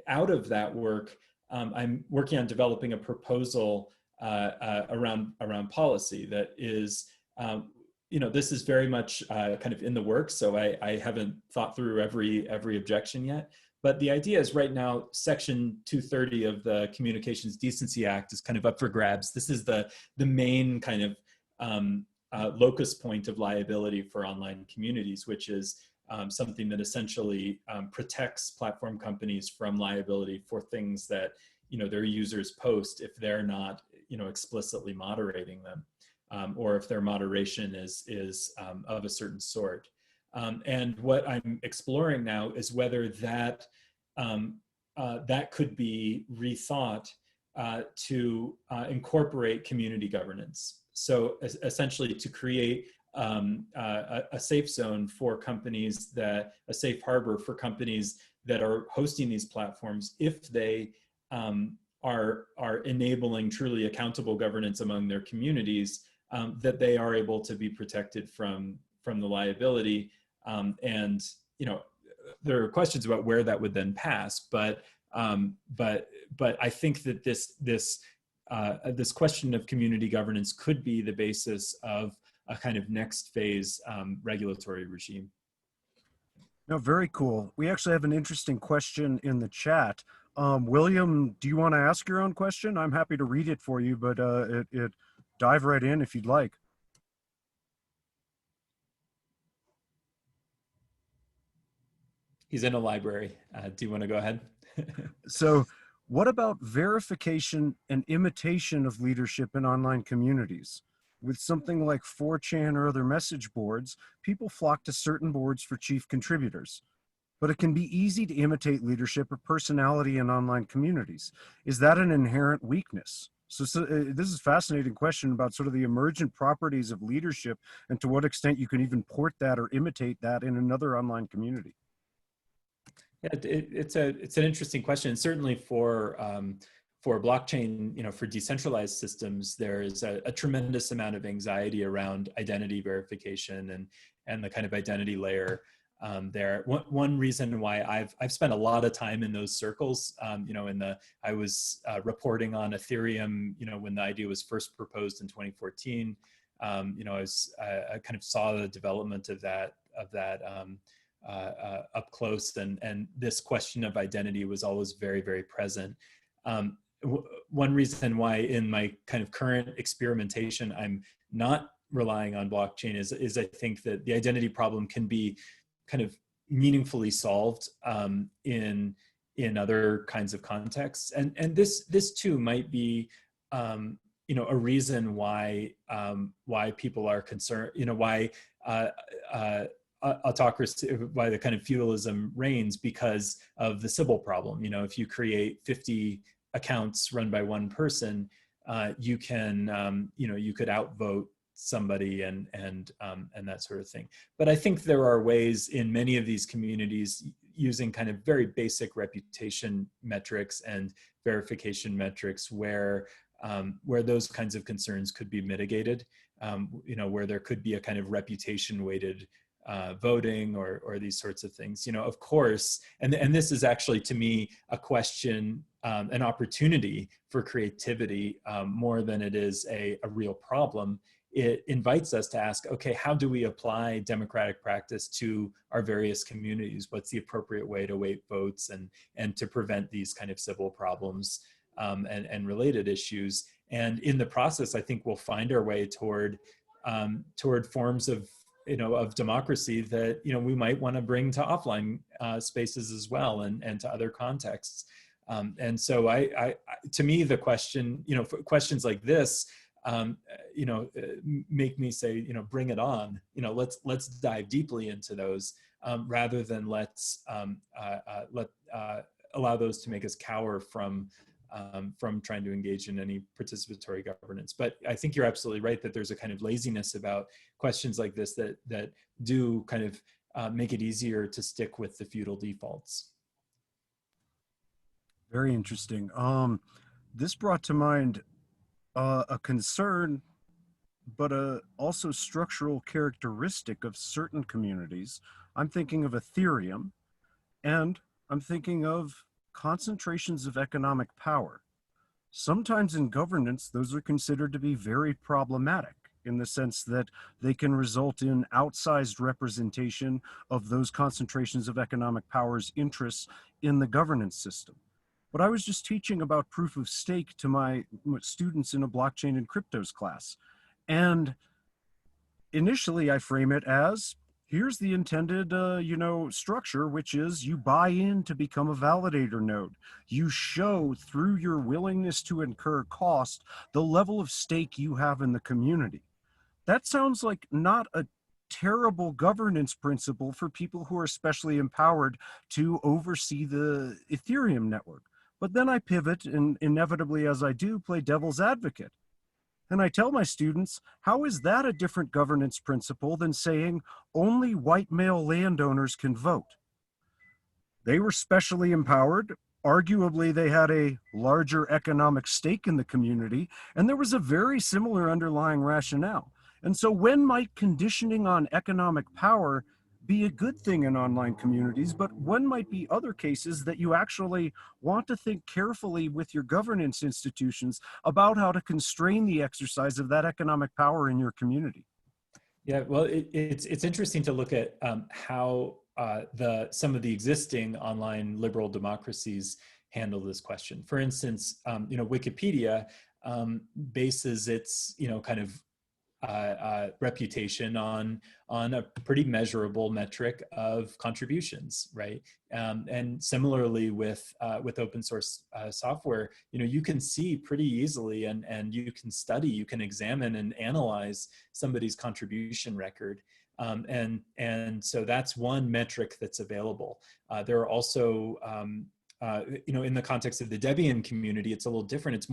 out of that work, I'm working on developing a proposal around policy that is, this is very much kind of in the works, so I haven't thought through every objection yet. But the idea is right now, Section 230 of the Communications Decency Act is kind of up for grabs. This is the main kind of locus point of liability for online communities, which is something that essentially protects platform companies from liability for things that their users post if they're not explicitly moderating them, or if their moderation is of a certain sort. And what I'm exploring now is whether that that could be rethought to incorporate community governance. So essentially to create a safe zone for companies, a safe harbor for companies that are hosting these platforms, if they are enabling truly accountable governance among their communities, that they are able to be protected from the liability. And there are questions about where that would then pass, but I think that this question of community governance could be the basis of a kind of next phase regulatory regime. No, very cool. We actually have an interesting question in the chat. William, do you want to ask your own question? I'm happy to read it for you, but dive right in if you'd like. He's in a library. Do you want to go ahead? So What about verification and imitation of leadership in online communities? With something like 4chan or other message boards, people flock to certain boards for chief contributors. But it can be easy to imitate leadership or personality in online communities. Is that an inherent weakness? This is a fascinating question about sort of the emergent properties of leadership and to what extent you can even port that or imitate that in another online community. Yeah, it's an interesting question. Certainly for blockchain, for decentralized systems, there is a tremendous amount of anxiety around identity verification and the kind of identity layer there. One reason why I've spent a lot of time in those circles, I was reporting on Ethereum, when the idea was first proposed in 2014. I kind of saw the development of that up close, and this question of identity was always very, very present. One reason why in my kind of current experimentation I'm not relying on blockchain is I think that the identity problem can be kind of meaningfully solved in other kinds of contexts, and this too might be a reason why people are concerned, why autocracy, why the kind of feudalism reigns, because of the Sybil problem. If you create 50 accounts run by one person, you can, you could outvote somebody and that sort of thing. But I think there are ways in many of these communities using kind of very basic reputation metrics and verification metrics where those kinds of concerns could be mitigated, where there could be a kind of reputation weighted voting or these sorts of things, of course, and this is actually to me a question, an opportunity for creativity more than it is a real problem. It invites us to ask, okay, how do we apply democratic practice to our various communities? What's the appropriate way to weight votes and to prevent these kind of civil problems and related issues? And in the process, I think we'll find our way toward forms of democracy that we might want to bring to offline spaces as well, and to other contexts. And so to me, the question, questions like this, make me say, bring it on. Let's dive deeply into those, rather than let's allow those to make us cower from trying to engage in any participatory governance. But I think you're absolutely right that there's a kind of laziness about questions like this that do kind of make it easier to stick with the feudal defaults. Very interesting. This brought to mind a concern, but also structural characteristic of certain communities. I'm thinking of Ethereum, and I'm thinking of concentrations of economic power. Sometimes in governance, those are considered to be very problematic in the sense that they can result in outsized representation of those concentrations of economic power's interests in the governance system. But I was just teaching about proof of stake to my students in a blockchain and cryptos class. And initially I frame it as, here's the intended, structure, which is you buy in to become a validator node. You show through your willingness to incur cost, the level of stake you have in the community. That sounds like not a terrible governance principle for people who are especially empowered to oversee the Ethereum network. But then I pivot and inevitably, as I do, play devil's advocate. And I tell my students, how is that a different governance principle than saying only white male landowners can vote? They were specially empowered. Arguably, they had a larger economic stake in the community, and there was a very similar underlying rationale. And so when might conditioning on economic power be a good thing in online communities, but when might be other cases that you actually want to think carefully with your governance institutions about how to constrain the exercise of that economic power in your community? Yeah, well, it's interesting to look at how some of the existing online liberal democracies handle this question. For instance, Wikipedia bases its kind of reputation on a pretty measurable metric of contributions, right? And similarly with open source software, you can see pretty easily, and you can study, you can examine and analyze somebody's contribution record. And so that's one metric that's available. There are also, in the context of the Debian community, it's a little different.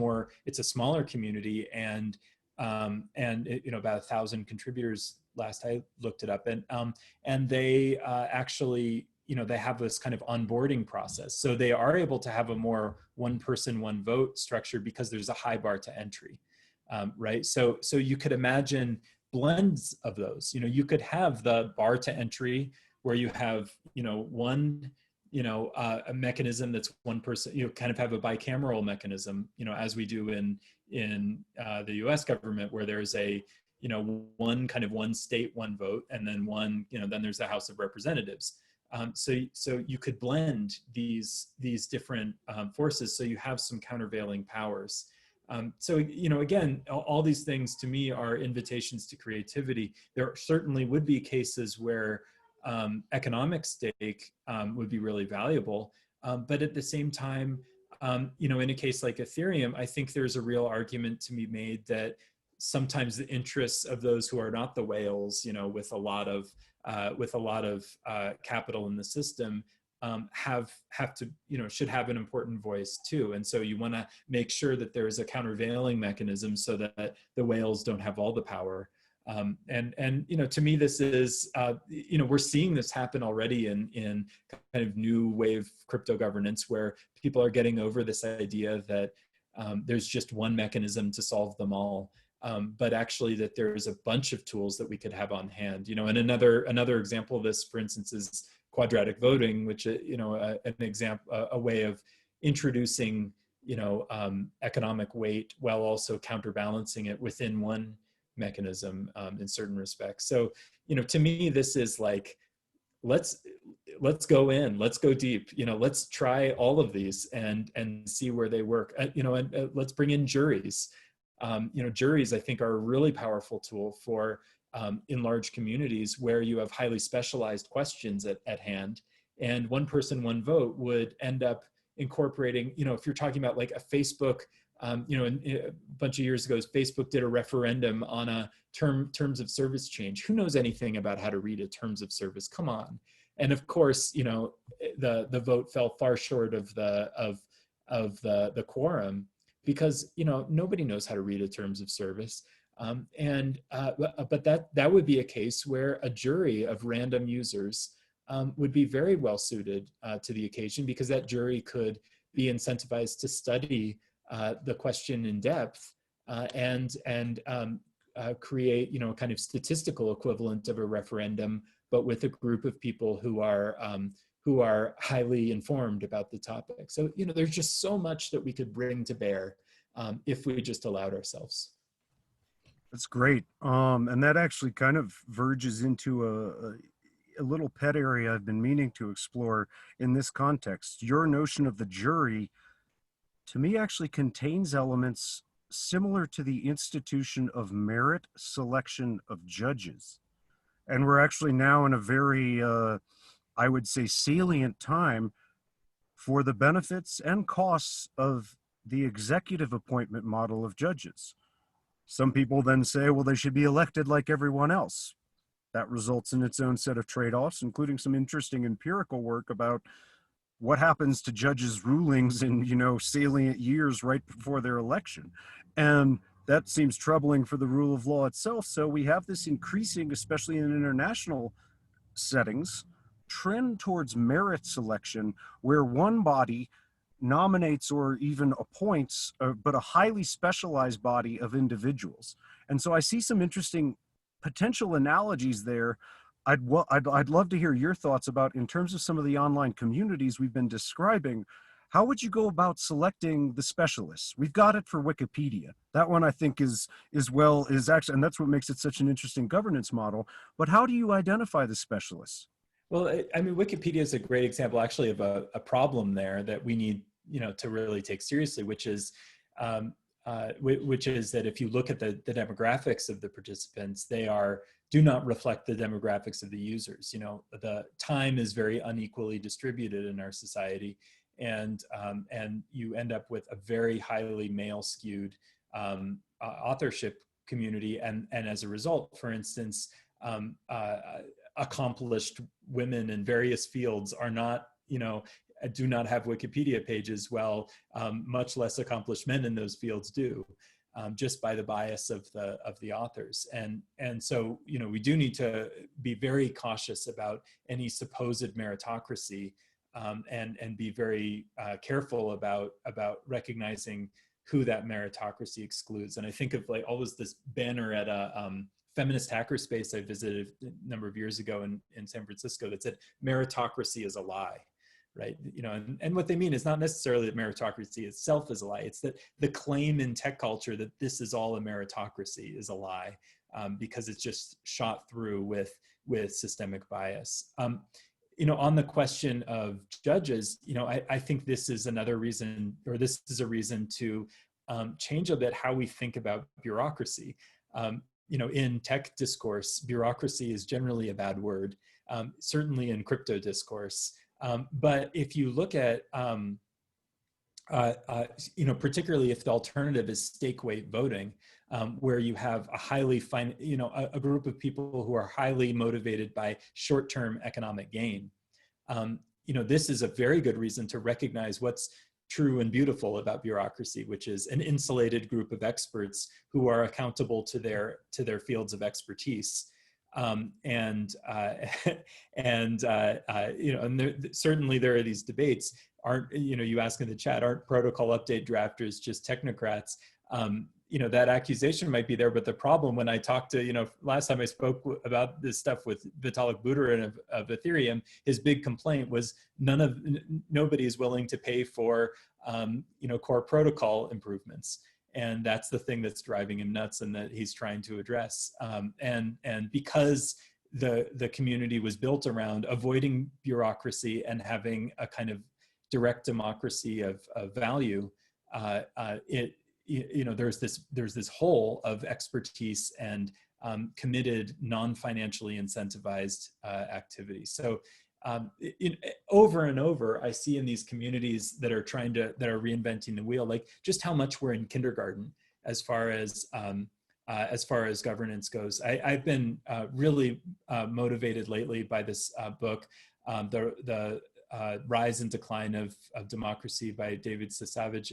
It's a smaller community, and about 1,000 contributors last I looked it up, and they actually, they have this kind of onboarding process. So they are able to have a more one person, one vote structure because there's a high bar to entry, right? So you could imagine blends of those. You could have the bar to entry where you have, one, a mechanism that's one person, kind of have a bicameral mechanism, as we do in the US government, where there's a, one state, one vote, and then then there's the House of Representatives. So you could blend these different forces, so you have some countervailing powers. So, again, all these things to me are invitations to creativity. There certainly would be cases where economic stake would be really valuable. But at the same time, in a case like Ethereum, I think there's a real argument to be made that sometimes the interests of those who are not the whales, with a lot of capital in the system, should have an important voice too. And so you want to make sure that there is a countervailing mechanism so that the whales don't have all the power. And to me, this is, we're seeing this happen already in kind of new wave crypto governance, where people are getting over this idea that there's just one mechanism to solve them all. But actually that there's a bunch of tools that we could have on hand, and another example of this, for instance, is quadratic voting, which, a way of introducing, economic weight while also counterbalancing it within one mechanism in certain respects. So, to me, this is like, let's go in, let's go deep, let's try all of these and see where they work, and let's bring in juries. Juries, I think, are a really powerful tool for in large communities where you have highly specialized questions at hand, and one person, one vote would end up incorporating, if you're talking about like a Facebook, a bunch of years ago, Facebook did a referendum on a terms of service change. Who knows anything about how to read a terms of service? Come on. And of course, the vote fell far short of the quorum, because nobody knows how to read a terms of service. But that would be a case where a jury of random users would be very well suited to the occasion, because that jury could be incentivized to study the question in depth and create kind of statistical equivalent of a referendum, but with a group of people who are highly informed about the topic. So there's just so much that we could bring to bear if we just allowed ourselves. That's great. And that actually kind of verges into a little pet area I've been meaning to explore in this context. Your notion of the jury, to me, actually contains elements similar to the institution of merit selection of judges. And we're actually now in a very, I would say, salient time for the benefits and costs of the executive appointment model of judges. Some people then say, well, they should be elected like everyone else. That results in its own set of trade-offs, including some interesting empirical work about what happens to judges' rulings in, salient years right before their election. And that seems troubling for the rule of law itself. So we have this increasing, especially in international settings, trend towards merit selection, where one body nominates or even appoints, but a highly specialized body of individuals. And so I see some interesting potential analogies there. I'd love to hear your thoughts about, in terms of some of the online communities we've been describing, how would you go about selecting the specialists? We've got it for Wikipedia. That one I think is actually, and that's what makes it such an interesting governance model. But how do you identify the specialists? Well, I mean, Wikipedia is a great example actually of a problem there that we need, to really take seriously, which is which is that if you look at the demographics of the participants, they do not reflect the demographics of the users. You know, the time is very unequally distributed in our society, and you end up with a very highly male skewed authorship community, and as a result, for instance, accomplished women in various fields are not, you know, do not have Wikipedia pages, while much less accomplished men in those fields do, just by the bias of the authors. And so, you know, we do need to be very cautious about any supposed meritocracy, and be very careful about recognizing who that meritocracy excludes. And I think of like always this banner at a feminist hackerspace I visited a number of years ago in San Francisco that said meritocracy is a lie. Right, you know, and what they mean is not necessarily that meritocracy itself is a lie. It's that the claim in tech culture that this is all a meritocracy is a lie, because it's just shot through with systemic bias. You know, on the question of judges, you know, I think this is another reason, or this is a reason to change a bit how we think about bureaucracy. You know, in tech discourse, bureaucracy is generally a bad word, certainly in crypto discourse. But if you look at, you know, particularly if the alternative is stake weight voting, where you have a highly a group of people who are highly motivated by short-term economic gain, you know, this is a very good reason to recognize what's true and beautiful about bureaucracy, which is an insulated group of experts who are accountable to their fields of expertise. You know, and certainly there are these debates. Aren't, you know, you ask in the chat, aren't protocol update drafters just technocrats? You know, that accusation might be there, but the problem when I talked to, you know, last time I spoke about this stuff with Vitalik Buterin of Ethereum, his big complaint was nobody is willing to pay for, you know, core protocol improvements. And that's the thing that's driving him nuts and that he's trying to address. And because the community was built around avoiding bureaucracy and having a kind of direct democracy of value, you know, there's this hole of expertise and committed, non-financially incentivized activity. So over and over, I see in these communities that are reinventing the wheel, like just how much we're in kindergarten as far as governance goes. I've been really motivated lately by this book, the Rise and Decline of Democracy by David Sasavage,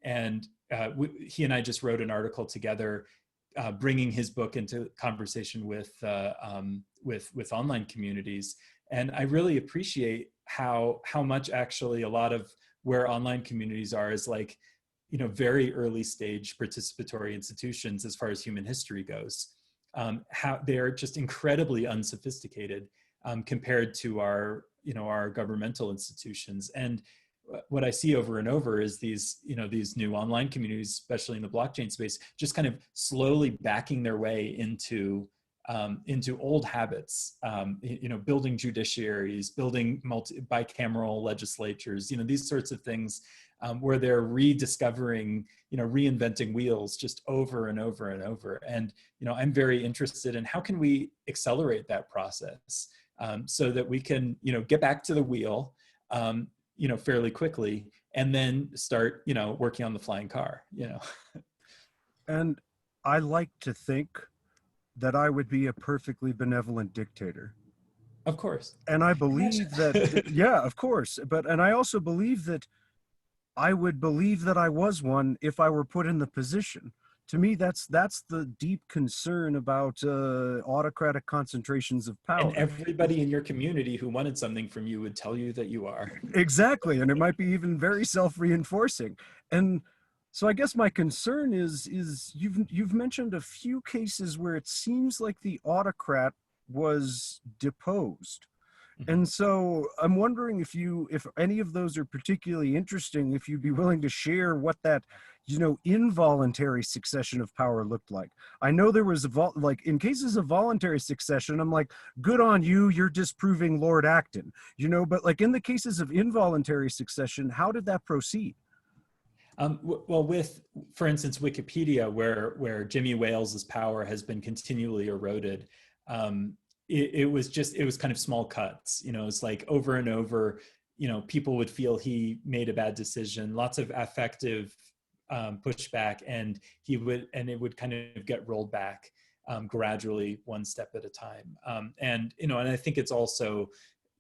and he and I just wrote an article together, bringing his book into conversation with online communities. And I really appreciate how much actually a lot of where online communities are is like, you know, very early stage participatory institutions as far as human history goes. How they're just incredibly unsophisticated compared to our governmental institutions. And what I see over and over is these new online communities, especially in the blockchain space, just kind of slowly backing their way into old habits, you know, building judiciaries, building bicameral legislatures, you know, these sorts of things, where they're rediscovering, you know, reinventing wheels just over and over and over. And, you know, I'm very interested in how can we accelerate that process, so that we can, you know, get back to the wheel, you know, fairly quickly, and then start, you know, working on the flying car, you know. And I like to think that I would be a perfectly benevolent dictator. Of course. And I believe that, yeah, of course. And I also believe that I would believe that I was one if I were put in the position. To me, that's the deep concern about autocratic concentrations of power. And everybody in your community who wanted something from you would tell you that you are. Exactly. And it might be even very self-reinforcing. And so I guess my concern is you've mentioned a few cases where it seems like the autocrat was deposed. And so I'm wondering if any of those are particularly interesting, if you'd be willing to share what that, you know, involuntary succession of power looked like. I know there was like in cases of voluntary succession, I'm like, good on you, you're disproving Lord Acton, you know, but like in the cases of involuntary succession, how did that proceed? Well, with, for instance, Wikipedia, where Jimmy Wales's power has been continually eroded, it was kind of small cuts. You know, it's like over and over. You know, people would feel he made a bad decision. Lots of affective pushback, and it would kind of get rolled back gradually, one step at a time. And you know, and I think it's also,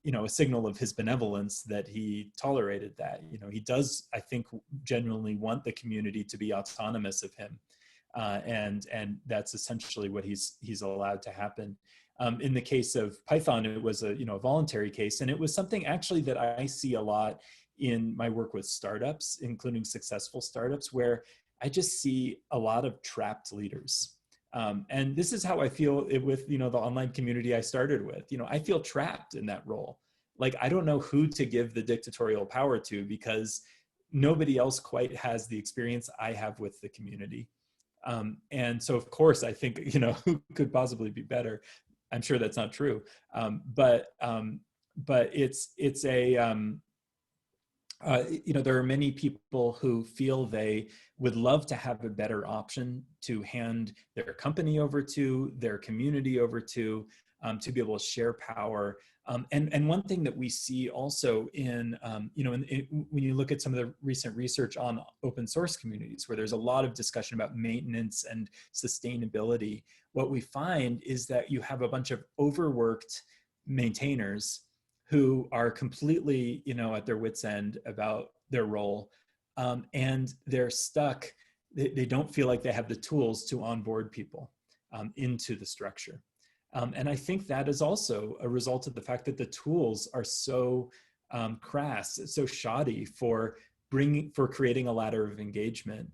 you know, a signal of his benevolence that he tolerated that. You know, he does, I think, genuinely want the community to be autonomous of him, and that's essentially what he's allowed to happen. In the case of Python, it was a voluntary case, and it was something actually that I see a lot in my work with startups, including successful startups, where I just see a lot of trapped leaders. And this is how I feel with, the online community I started with. You know, I feel trapped in that role. Like, I don't know who to give the dictatorial power to, because nobody else quite has the experience I have with the community. And so, of course, I think, who could possibly be better? I'm sure that's not true. But it's a, there are many people who feel they would love to have a better option to hand their company over to, their community over to be able to share power. And one thing that we see also in, when you look at some of the recent research on open source communities, where there's a lot of discussion about maintenance and sustainability, what we find is that you have a bunch of overworked maintainers who are completely, at their wits' end about their role, and they're stuck. They don't feel like they have the tools to onboard people into the structure. And I think that is also a result of the fact that the tools are so crass, so shoddy for creating a ladder of engagement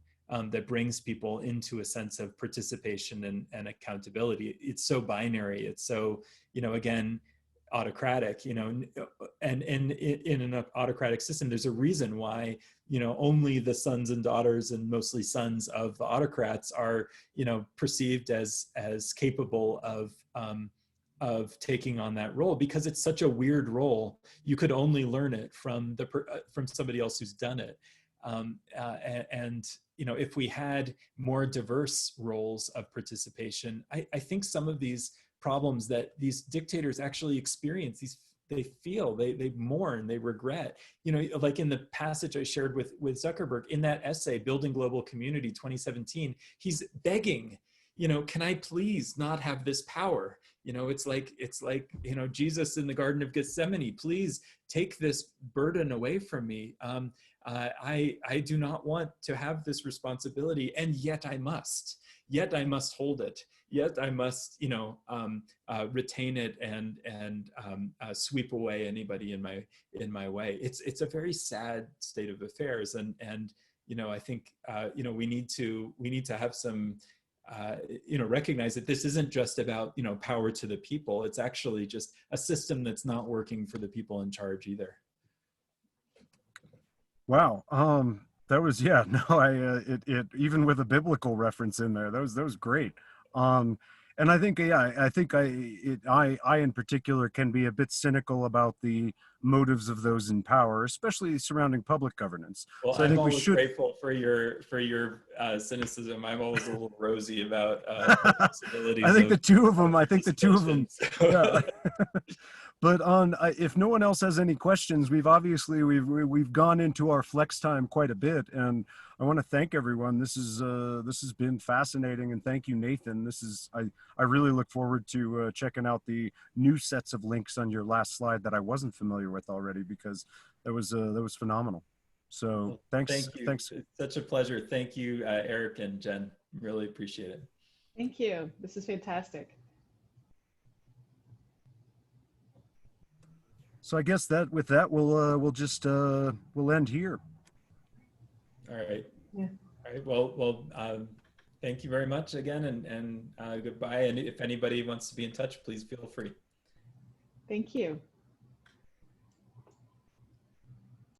that brings people into a sense of participation and accountability. It's so binary. It's so, again, autocratic, and in an autocratic system, there's a reason why, only the sons and daughters, and mostly sons of the autocrats, are, perceived as capable of taking on that role, because it's such a weird role. You could only learn it from somebody else who's done it. And if we had more diverse roles of participation, I think some of these problems that these dictators actually experience, they feel, they mourn, they regret. Like in the passage I shared with Zuckerberg, in that essay, Building Global Community 2017, he's begging, can I please not have this power? It's like, Jesus in the Garden of Gethsemane, please take this burden away from me. I do not want to have this responsibility, and yet I must hold it. Yet I must, retain it and sweep away anybody in my way. It's a very sad state of affairs, and I think we need to have some recognize that this isn't just about power to the people. It's actually just a system that's not working for the people in charge either. Wow. That was, yeah, no, it even with a biblical reference in there, that was great. And I think, yeah, I in particular can be a bit cynical about the motives of those in power, especially surrounding public governance. Well, so I think I'm we always should grateful for your cynicism. I'm always a little rosy about possibilities. I think the two of them. Yeah. But if no one else has any questions, we've gone into our flex time quite a bit, and I want to thank everyone. This has been fascinating, and thank you, Nathan. I really look forward to checking out the new sets of links on your last slide that I wasn't familiar with already, because that was phenomenal. So well, thanks. Thank you. Thanks. It's such a pleasure. Thank you, Eric and Jen. Really appreciate it. Thank you. This is fantastic. So I guess that with that we'll end here. All right. Yeah. All right. Well, thank you very much again, and goodbye. And if anybody wants to be in touch, please feel free. Thank you.